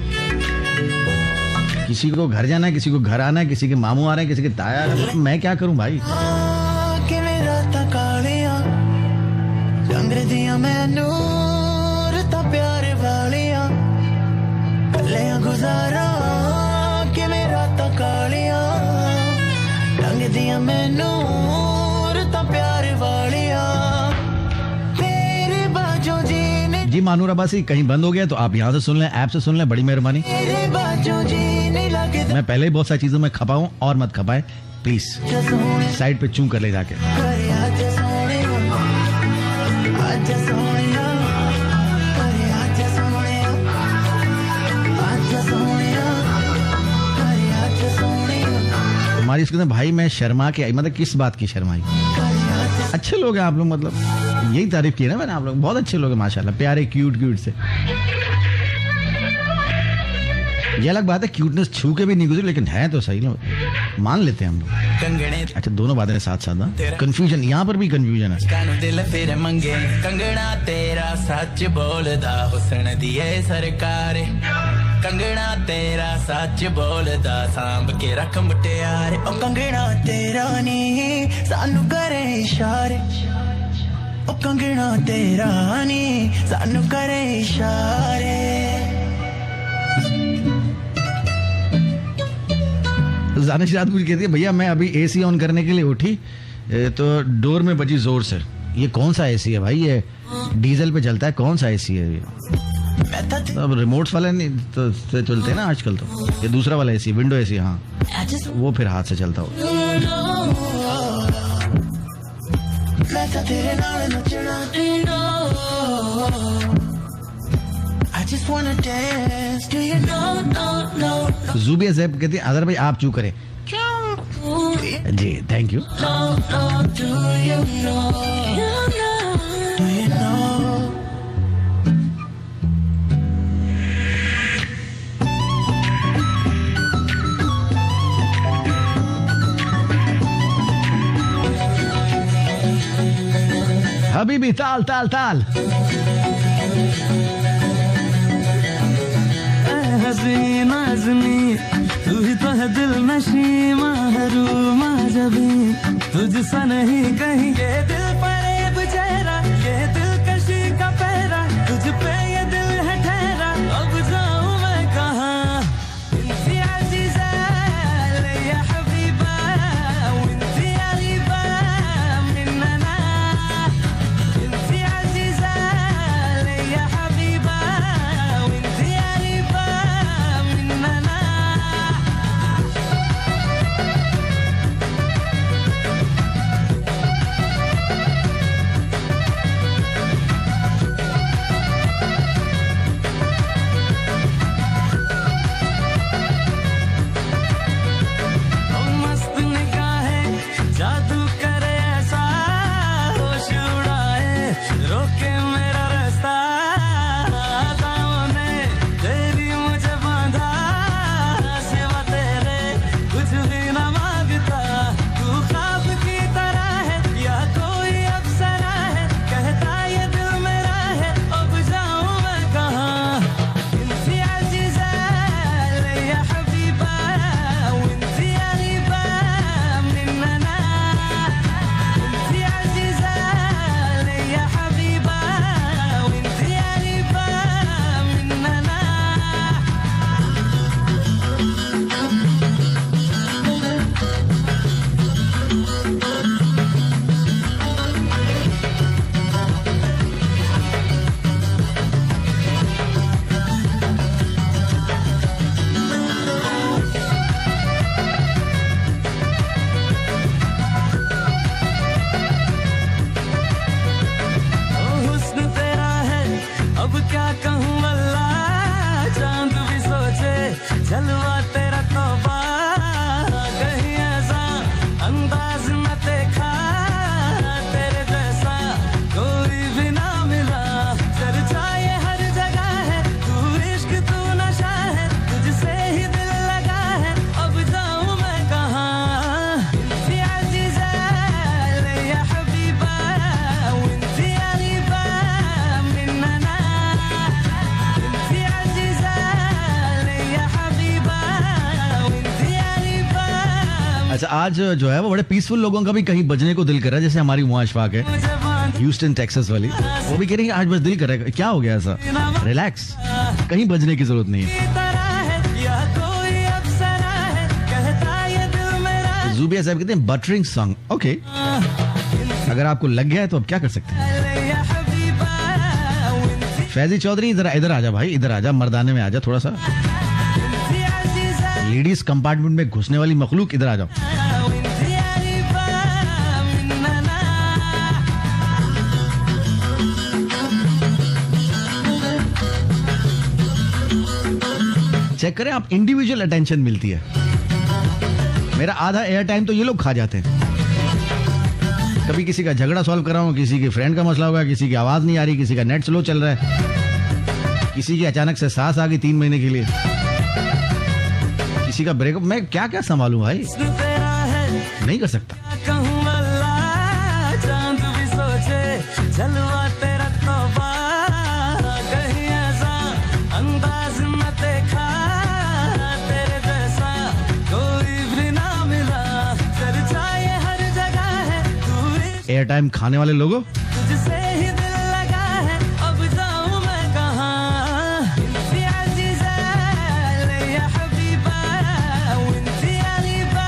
किसी को घर जाना है, किसी को घर आना है, किसी के मामू आ रहे हैं, किसी के ताया आ रहे हैं, मैं क्या करूं भाई। जी मानूर अब्बासी, कहीं बंद हो गया तो आप यहाँ से सुन लें, ऐप से सुन लें, बड़ी मेहरबानी। मैं पहले ही बहुत सारी चीजों में खपा हूं, और मत खपाए प्लीज, साइड पे चूं कर ले जाके। हमारी इसके भाई मैं शर्मा के आई, मतलब किस बात की शर्माई। अच्छे लोग हैं आप लोग, मतलब यही तारीफ की है ना मैंने, आप लोग बहुत अच्छे लोग हैं माशाल्लाह, प्यारे क्यूट से। ये अलग बात है क्यूटनेस छू के भी नहीं गुजरी, लेकिन है तो सही ना, मान लेते हैं हम लोग। अच्छा, दोनों बातें साथ साथ ना, कंफ्यूजन यहाँ पर भी कंफ्यूजन है। दिल फिर मंगे कंगना तेरा सच बोलदा हुस्न दिए सरकार, कंगना तेरा सच बोलदा सांभ के रख मुटियारे, ओ कंगना तेरा नी सानू करे इशारे, ओ कंगना तेरा नी सानू करे इशारे। जानिश रात मुझे कहती है भैया मैं अभी एसी ऑन करने के लिए उठी तो डोर में बजी जोर से। ये कौन सा एसी है भाई, ये डीजल पे चलता है, कौन सा एसी है ये? अब रिमोट्स वाले नहीं तो से चलते हैं ना आजकल, तो ये दूसरा वाला एसी, विंडो एसी, हाँ वो फिर हाथ से चलता हो। जूबिया ज़ैब कहती है अदर भाई आप चू करें जी, थैंक यू। हबीबी ताल ताल ताल। हसी नाज़नी तू ही तो है दिल नशी महरूमा जबी, तुझसा नहीं कहीं ये दिल फरेब चेहरा, ये दिल कशी का पहरा, तुझ पे ये दिल है ठहरा, अब जाऊं मैं कहाँ। इंती अज़ीज़ा या हबीबा इंती गरीबा मिन्ना, इंती अज़ीज़ा या हबीबा इंती गरीबा मिन्ना। जलवा तेरा तौबा कहीं ऐसा अंदाज न देखा तेरे जैसा कोई भी ना मिला चर्चा ये हर जगह है तू इश्क तू नशा है तुझसे ही दिल लगा है अब जाऊं मैं कहाँ या अजीजा या हबीबा वंती अलीबा मिन्ना या अजीजा या हबीबा वंती अलीबा अच्छा, आज जो है वो बड़े पीसफुल लोगों का भी कहीं बजने को दिल कर रहा है, जैसे हमारी उमा अशफाक है ह्यूस्टन टेक्सास वाली, वो भी कह रही है आज बस दिल कर रहा है। क्या हो गया ऐसा? रिलैक्स, कहीं बजने की जरूरत नहीं है। जुबिया साहब कहते हैं बटरिंग सॉन्ग। ओके, अगर आपको लग गया है तो अब क्या कर सकते हैं। फैजी चौधरी इधर इधर आजा भाई, इधर आजा, मर्दाने में आजा थोड़ा सा। लेडीज कंपार्टमेंट में घुसने वाली मखलूक, इधर आ जाओ। चेक करें आप, इंडिविजुअल अटेंशन मिलती है। मेरा आधा एयर टाइम तो ये लोग खा जाते हैं। कभी किसी का झगड़ा सॉल्व कर रहा हूं, किसी के फ्रेंड का मसला होगा, किसी की आवाज नहीं आ रही, किसी का नेट स्लो चल रहा है, किसी की अचानक से सांस आ गई 3 महीने के लिए, किसी का ब्रेकअप। मैं क्या क्या संभालूं भाई, नहीं कर सकता। चांद भी सोचे जलवा तेरा तौबा कहीं ऐसा अंदाज न देखा तेरे जैसा कोई भी ना मिला चर्चा ये हर जगह है तू एयर टाइम खाने वाले लोगों, तुझसे ही दिल लगा है अब जाऊं मैं कहाँ या अजीजा या हबीबा वंती अलीबा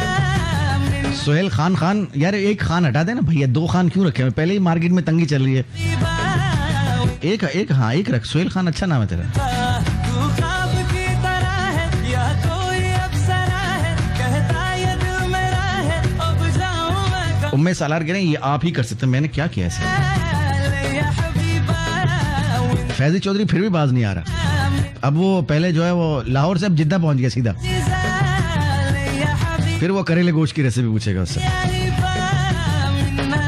सोहेल खान यार एक खान हटा देना भैया, 2 खान क्यों रखे हैं? पहले ही मार्केट में तंगी चल रही है। एक हाँ एक रख, सोहेल खान अच्छा नाम है तेरा। तू ख्वाब की तरह है या कोई अप्सरा है कहता ये दिल मेरा है अब जाऊं मैं कहाँ उम्मे सालार कह रहे हैं ये आप ही कर सकते हैं। मैंने क्या किया ऐसे? या हबीबा फैजी चौधरी फिर भी बाज नहीं आ रहा। अब वो पहले जो है वो लाहौर से अब जिद्दा पहुंच गया सीधा, या हबीबा फिर वो करेले गोश्त की रेसिपी पूछेगा उससे। मिन्ना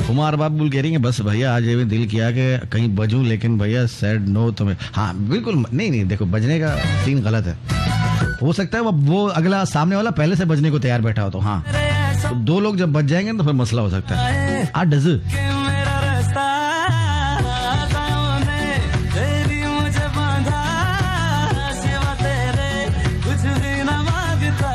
कुमार बाबुल कह रही है बस भैया आज ये भी दिल किया कि कहीं बजूं, लेकिन भैया सैड नो तुम्हें। हाँ बिल्कुल नहीं देखो, बजने का सीन गलत है। हो सकता है वो अगला सामने वाला पहले से बजने को तैयार बैठा हो तो हाँ, तो 2 लोग जब बज जाएंगे तो फिर मसला हो सकता है। आ डज मेरा रास्ता सामने तेरी मुझे बांधा सिवा तेरे कुछ भी न मांगता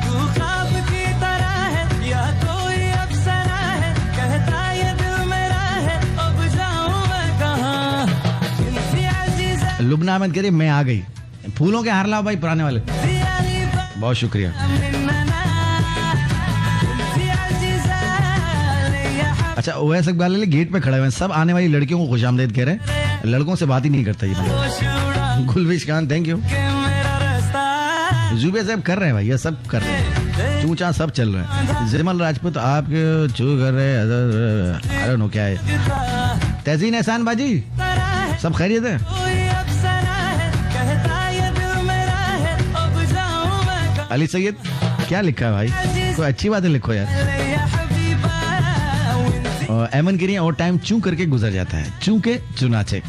तू ख्वाब की तरह है या कोई अप्सरा है कहता ये दिल मेरा है अब जाऊं मैं कहाँ या अजीजा लुबना अहमद कह रही मैं आ गई, फूलों के हार लाओ भाई पुराने वाले। या अलीबा बहुत शुक्रिया। अच्छा ओएस इकबाल गेट पे खड़े हुए हैं, सब आने वाली लड़कियों को खुशामदीद कह रहे हैं, लड़कों से बात ही नहीं करता ये। गुलविश खान थैंक यू। जुबे साहब कर रहे हैं भाई, ये सब कर रहे हैं, चूचा सब चल रहे हैं। जयमल राजपूत आपके चू कर रहे हैं, आई डोंट नो क्या है। तहसीन एहसान बाजी सब खैरियत है? अली सैयद क्या लिखा है भाई, कोई अच्छी बातें लिखो यार। और एमन की और टाइम चू करके गुजर जाता है, चू के चुनाचे।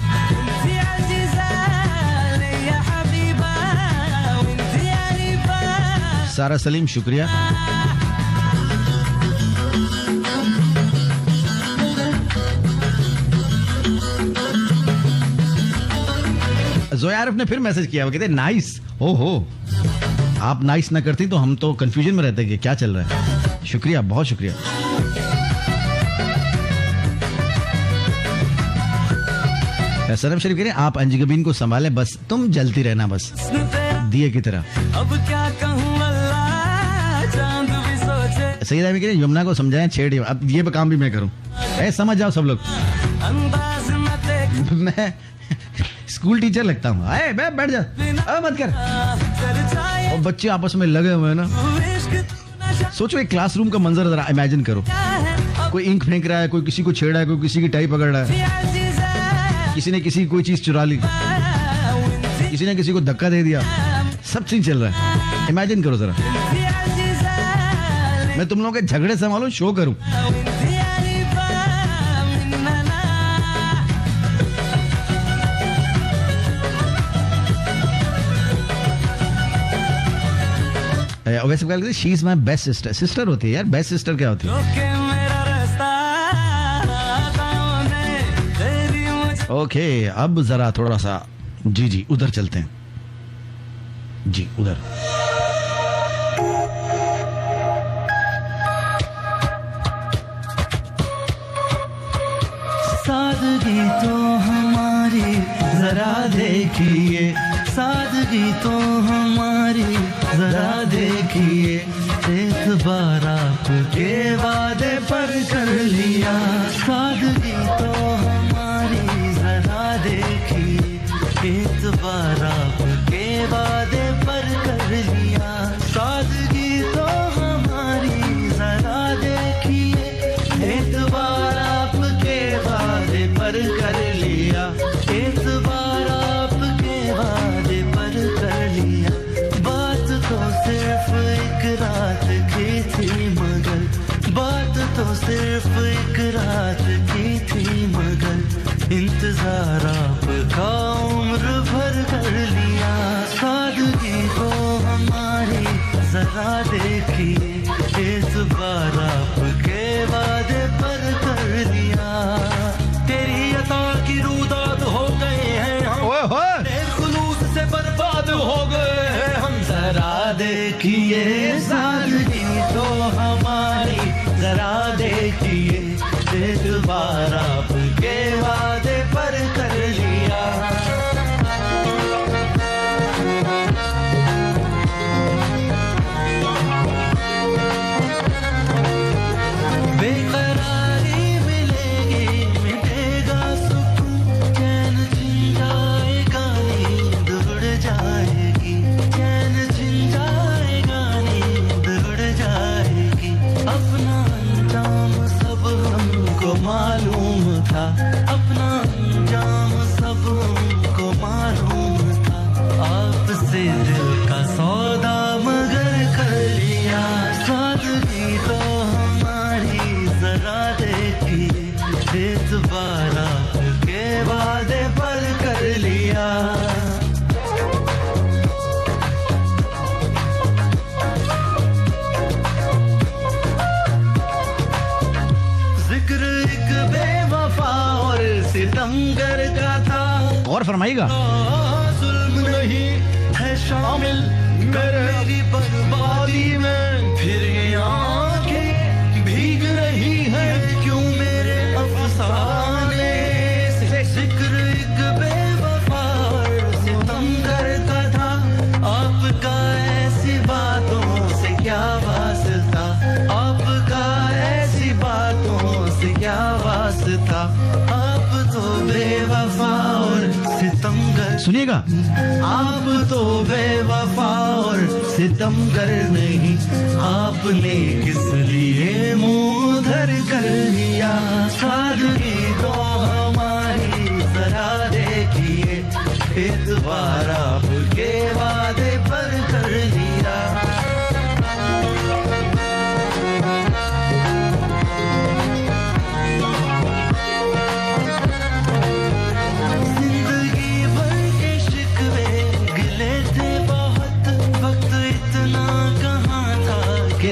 सारा सलीम शुक्रिया। जोयारफ ने फिर मैसेज किया, वो कहते नाइस। हो आप नाइस ना करती तो हम तो कंफ्यूजन में रहते कि क्या चल रहा है। शुक्रिया, बहुत शुक्रिया। सनम शरीफ कह रहे हैं आप अंजगबीन को संभालें, बस तुम जलती रहना बस दिए की तरह। अब क्या कहूं अल्लाह चांद भी सोचे। सईदा भी कह रहे हैं यमुना को समझाएं छेड़िए। अब ये काम भी मैं करूं, समझ जाओ सब लोग। अंदाज न देख मैं स्कूल टीचर लगता हूँ। बैठ जा, मत कर। और बच्चे आपस में लगे हुए हैं ना। सोचो एक क्लासरूम का मंजर जरा इमेजिन करो, कोई इंक फेंक रहा है, कोई किसी को छेड़ रहा है, कोई किसी की टाई पकड़ रहा है, किसी ने किसी की कोई चीज चुरा ली, किसी ने किसी को धक्का दे दिया, सब चीज चल रहा है। इमेजिन करो जरा, मैं तुम लोगों के झगड़े संभालूं, शो करूं। वैसे कहते she is my best sister. Sister होती है यार, बेस्ट सिस्टर क्या होती है? ओके, अब जरा थोड़ा सा जी उधर चलते हैं। जी उधर। सादगी तो हमारी जरा देखिए, सादगी तो हमारी जरा देखिए, एक बार आपके वादे पर कर लिया। सादगी तो हमारी जरा देखिए, एक बार आपके वादे पर कर लिया। सादगी तो हमारी जरा देखिए, एक बार आपके वादे पर कर लिया, एक बार आपके वादे पर कर लिया। बात तो सिर्फ एक रात की थी मगर, बात तो सिर्फ एक रात की थी मगर, इंतजार आपका उम्र भर कर लिया। सादगी को हमारी जरा देखिए, इस बार आपके वादे पर कर लिया। तेरी अता की रूदात हो गए हैं हम, खुलूस से बर्बाद हो गए हैं हम। जरा देखिए सादगी तो हमारी जरा देखिए, एक बार आपके वादे पर कर लिया। बेकरारी मिलेगी, मिटेगा सुकून, चैन छिन जाएगा, नींद उड़ जाएगी, चैन छिन जाएगा, नींद उड़ जाएगी। अपना अंजाम सब हमको मालूम था, अपना अंजाम सब हमको मालूम था। आपसे दिल का सौदा मगर कर लिया। सादगी तो हमारी जरा देखिए, इस बार आपके वादे पर कर लिया। जिक्र एक बेवफा और सितमगर का था, और फरमाइएगा। जुल्म नहीं है शामिल मेरी बर्बादी में, फिर ये आंखें भीग रही हैं क्यों मेरे अफसाने से। जिक्र एक बेवफा और सितमगर का था, आपका ऐसी बातों से क्या वास्ता, आपका ऐसी बातों से क्या वास्ता। आप तो बेवफा और सितमगर, सुनिएगा, आप तो बेवफा और सितमगर नहीं, आपने किस लिए मुंह धर कर लिया। सादगी तो हमारी जरा देखिए, इस बार आपके वादे पर कर लिया।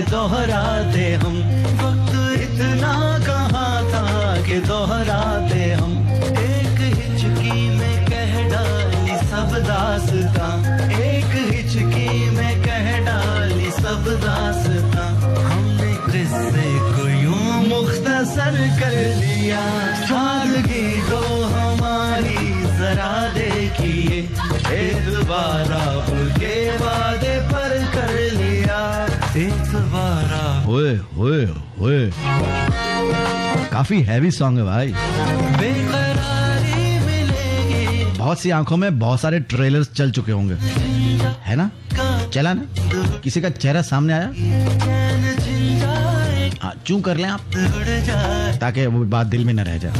दोहराते हम, वक्त इतना कहाँ था कि दोहराते हम। एक हिचकी में कह डाली सब दास्तां, एक हिचकी में कह डाली सब दास्तां। हमने किस्से को यूं मुख्तसर कर लिया। सादगी तो हमारी जरा देखिए, एक बार आपके वादे पर कर लिया। एक बार ओए ओए ओए, काफी हैवी सॉन्ग है भाई, बेकरारी मिलेगी, बहुत सी आंखों में बहुत सारे ट्रेलर्स चल चुके होंगे, है ना? चला ना? किसी का चेहरा सामने आया? हाँ, चूं कर लें आप, ताकि वो बात दिल में न रह जाए।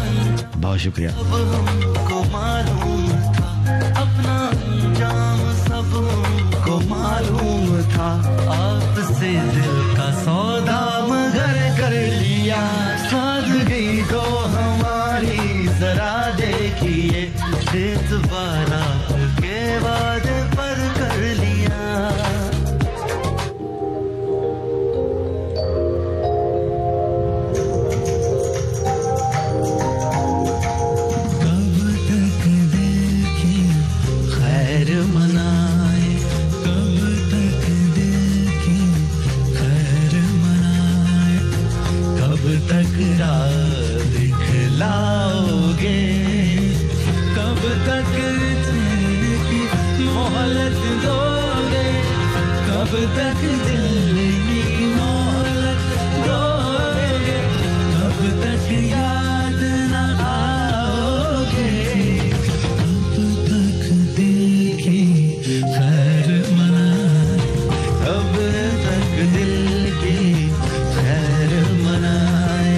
बहुत शुक्रिया। को मालूम था अपना अंजाम, सबको मालूम था आपसे दिल का सौदा मगर कर लिया। सादगी को हमारी जरा देखिए, एतबार के वादे पर कर लिया। दिखलाओगे कब तक की मोहलत दोगे, कब तक दिल की मोहलत दोगे, कब तक याद न आओगे, कब तक दिल की खैर मनाए, कब तक दिल की खैर मनाए।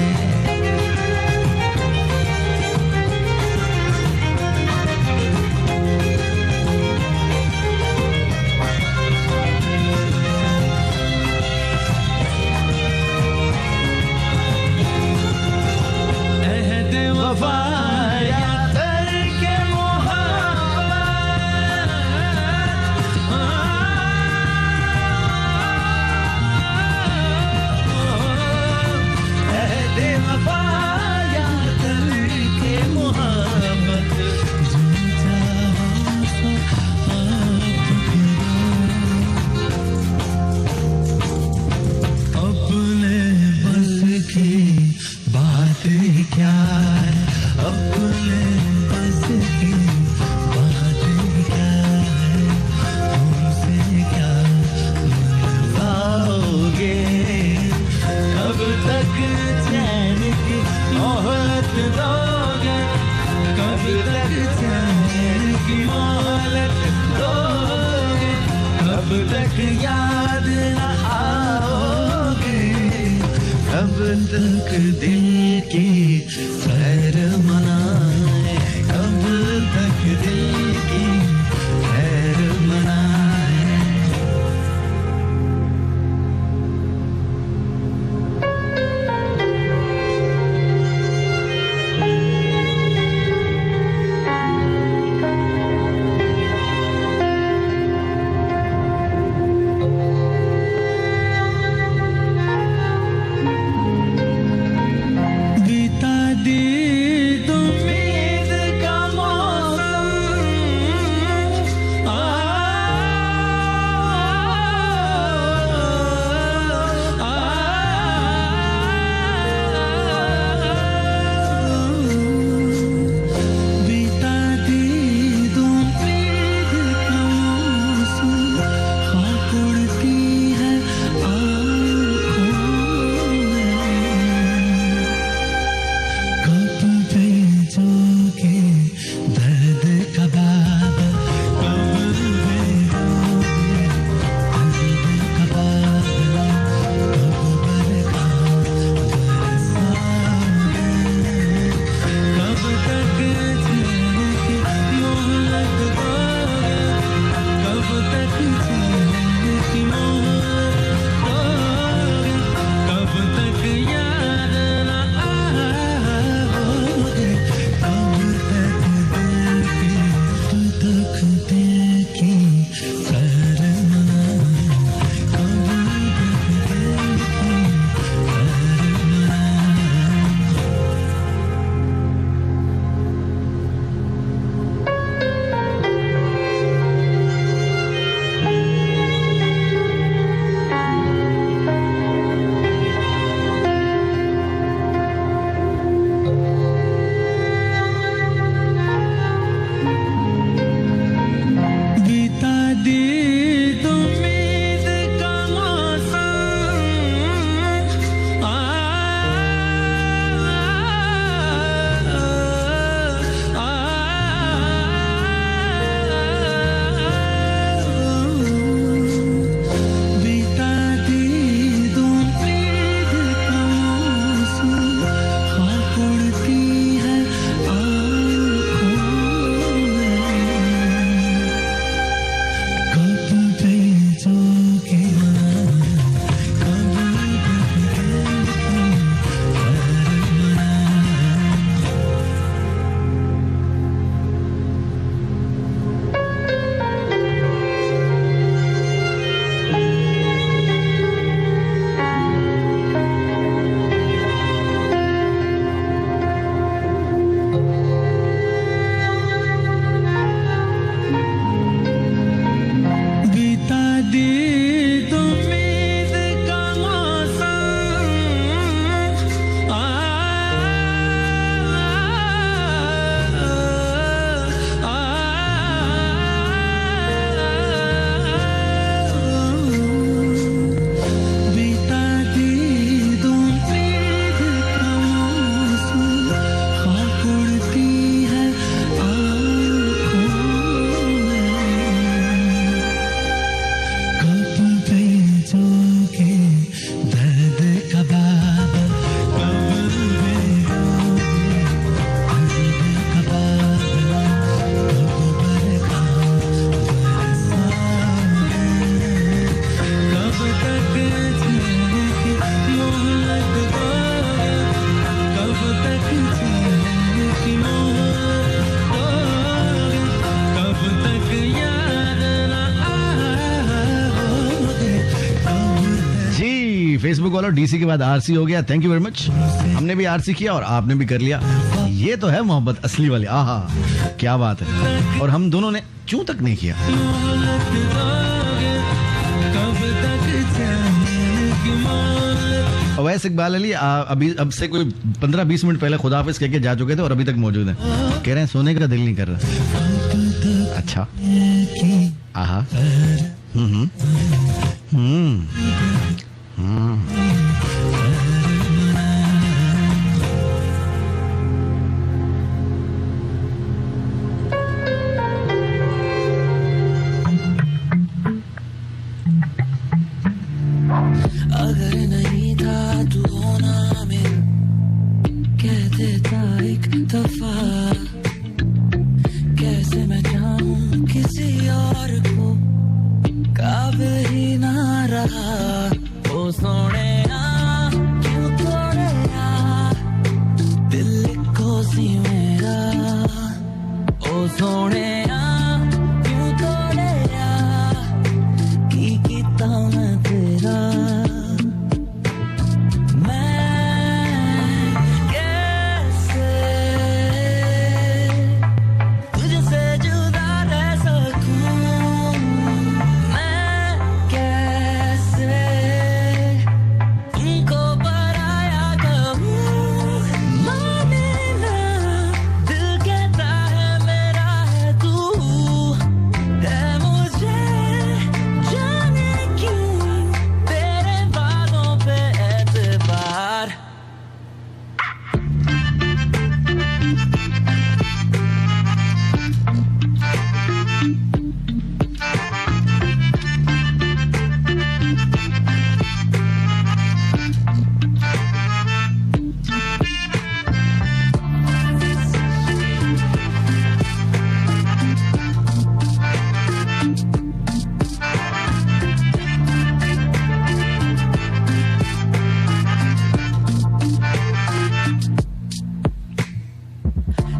कब तक याद न आओगे, कब तक दिल की खैर मनाए, कब तक दिल की खैर मनाए। बीता दी उम्मीद का मौसम, फेसबुक वालों, डीसी के बाद आरसी हो गया, थैंक यू वेरी मच। हमने भी आरसी किया और आपने भी कर लिया। ये तो है मोहब्बत असली वाली। आहा क्या बात है। और हम दोनों ने क्यों तक नहीं किया। अवैस इकबाल अली अभी अब से कोई 15-20 मिनट पहले खुदाफिज कह के जा चुके थे और अभी तक मौजूद हैं। कह रहे हैं सोने का दिल नहीं कर रहा। अच्छा आहा अगर नहीं था तू होना में, कह देता एक दफा, कैसे मैं चाहूं किसी और को, काबिल ही ना रहा। ओ सोने क्यों तोड़े दिल को सी मेरा, ओ सोने क्यों तोड़े की कीता मैं तेरा।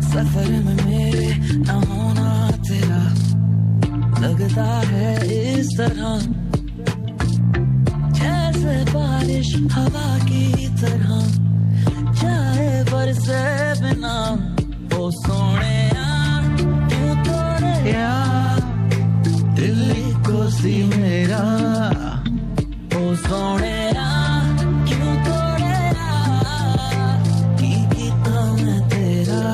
सफर में मेरे न होना तेरा लगता है इस तरह, जैसे बारिश हवा की तरह चाहे बरसे बिना। ओ सोने क्यों तोड़े दिल को सी मेरा, ओ सोने क्यों तोड़े की कीता मैं तेरा।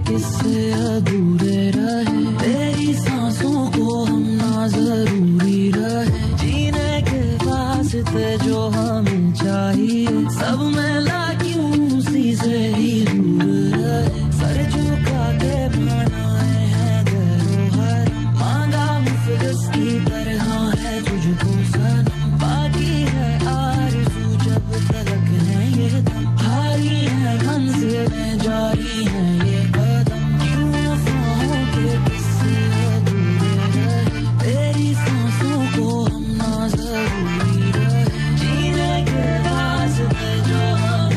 किससे अधूरे रहे तेरी सांसों को हम ना जरूरी रहे, जीने के वास्ते जो हमें चाहिए सब मिला क्यों उसी से ही दूर रहे। सर झुका के बनाए हैं धरोहर, मांगा मुफलिस की तरह है तुझको सनम, बाकी है आरज़ू जब तलक है ये दम, हारी है मंज़िलें जारी है ये कदम। तेरी सांसों को हम ना जरूरी रहे, जीने के वास्ते जो हम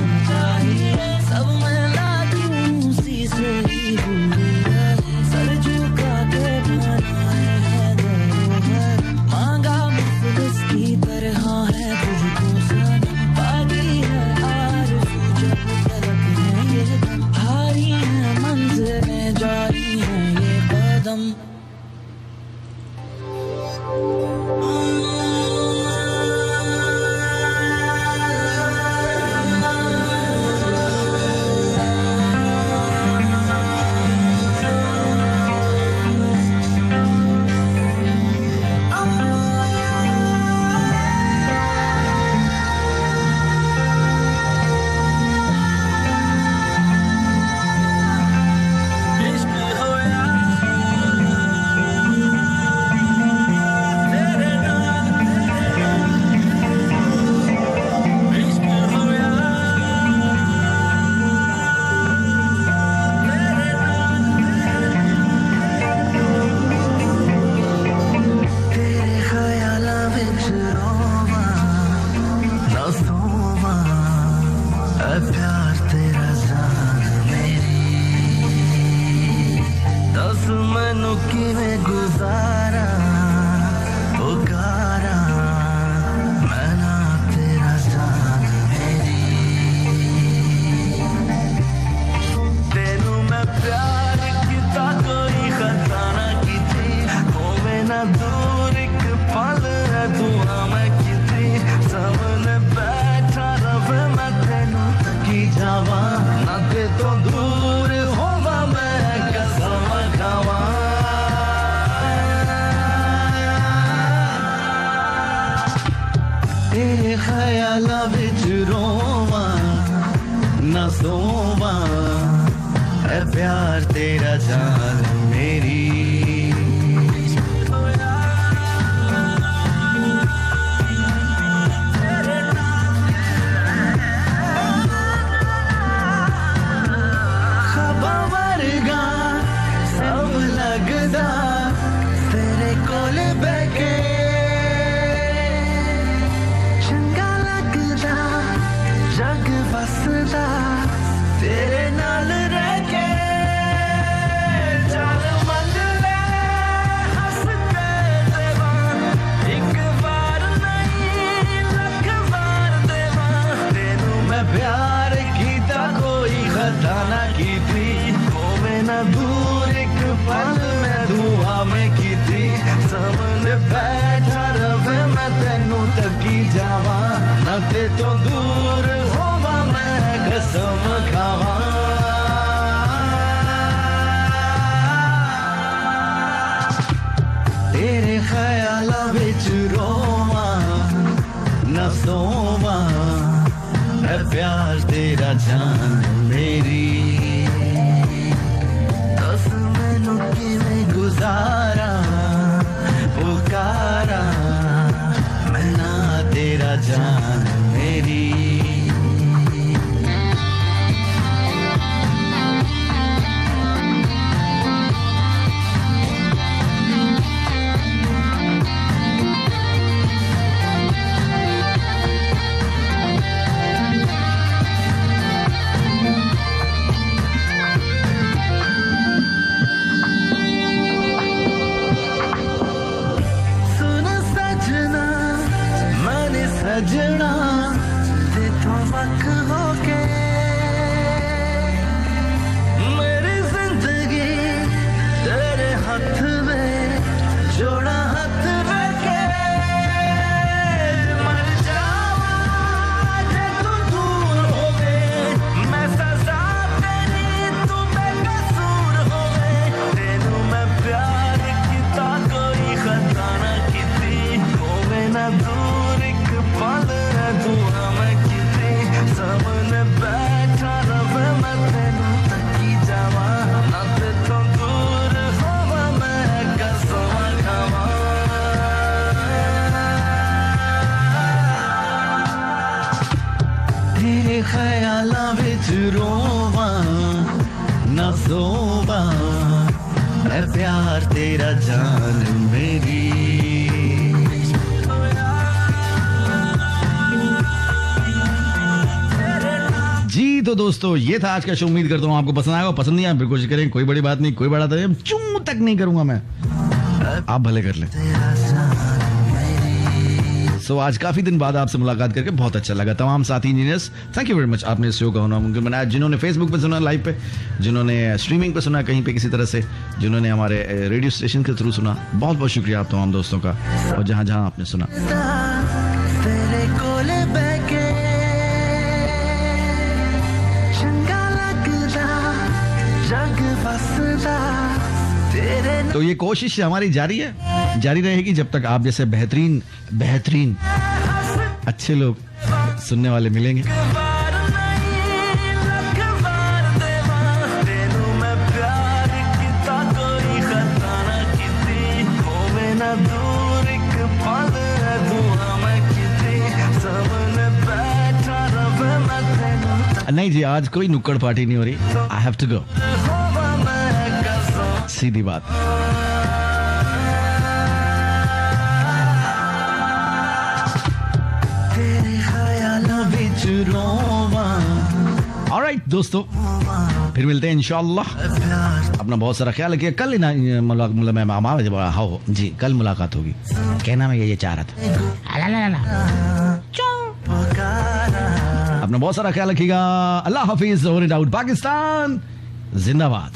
गुजारा पुकारा मैं ना तेरा जान मेरी तेनू मैं प्यार किता कोई खता ना कीती होवे ना दूर एक पल है दुआ मैं कीती सामने बैठा रवे मैं तेनू तकी जावा ना ते तो दूर होवा मैं कसम खावा तेरे ख्यालां विच रोवां ना सोवां ऐ प्यार तेरा जान मेरी खबा वर्गा सब लगदा तेरे कोल बैके चंगा लगदा जग बसदा तेरे नाल रह के चल मंग ले हंस के देवा एक बार नहीं लख बार देवा तेनू मैं प्यार कीता कोई खता ना कीती होवे ना दूर एक पल मैं दुआ में कीती सामने बैठा रवे मैं तेनू तकी जावा ना ते तो दूर होवा मैं कसम खावा तेरे ख्यालां विच रोवां ना सोवां ऐ प्यार तेरा जान मेरी दस मैनू किवें गुजारा पुकारा मैं ना तेरा जान मेरी सुन सजना मैंने सजना ते तो वक हो के मेरी जिंदगी तेरे हाथ में जोड़ा हाथ रखे मर जावा जे तू दूर होवे मैं सजा तेरी तू बेकसूर होवे तेनू मैं प्यार कीता कोई खता ना कीती होवे ना दूर एक पल है दुआ मैं कीती सामने बैठा रवे मैं तेनू तकी जावा ना ते तो दूर होवा मैं कसम खावा तेरे ख्यालां विच रोवां ना सोवां ऐ प्यार तेरा जान मेरी जी तो दोस्तों ये था आज का शो। उम्मीद करता हूँ आपको पसंद आएगा। पसंद नहीं आया फिर कोशिश करें, कोई बड़ी बात नहीं, कोई बड़ा तो चूं तक नहीं करूंगा मैं, आप भले कर लें। सो आज काफी दिन बाद आपसे मुलाकात करके बहुत अच्छा लगा। तमाम साथी engineers thank you very much, आपने इस शो का होना मुमकिन बनाया। जिन्होंने फेसबुक पे सुना लाइव पे, जिन्होंने स्ट्रीमिंग पे सुना कहीं पे किसी तरह से, जिन्होंने हमारे रेडियो स्टेशन के थ्रू सुना, बहुत बहुत शुक्रिया आप तमाम दोस्तों का। और जहाँ जहाँ आपने सुना तेरे कोल बैके चंगा लगदा जग बसदा तेरे तो ये कोशिश हमारी जारी है, जारी रहेगी जब तक आप जैसे बेहतरीन बेहतरीन अच्छे लोग सुनने वाले मिलेंगे। बार नहीं लख बार देवा तेनू मैं प्यार कीता कोई खता ना कीती होवे ना दूर एक पल है दुआ मैं कीती सामने बैठा रवे मैं तेनू नहीं जी, आज कोई नुक्कड़ पार्टी नहीं हो रही। आई हैव टू गो, होवा मैं कसम सीधी बात। तेरे ख्यालां विच रोवां ऑलराइट ऑलराइट दोस्तों, फिर मिलते हैं इंशाल्लाह। अपना बहुत सारा ख्याल रखिए। कल ना हाँ जी, कल मुलाकात होगी। कहना मैं ये चाह रहा था। अपना बहुत सारा ख्याल रखिएगा। अल्लाह हाफिज। Over and out. पाकिस्तान जिंदाबाद।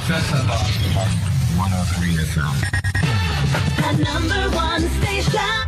Festival 103 FM. The number one station.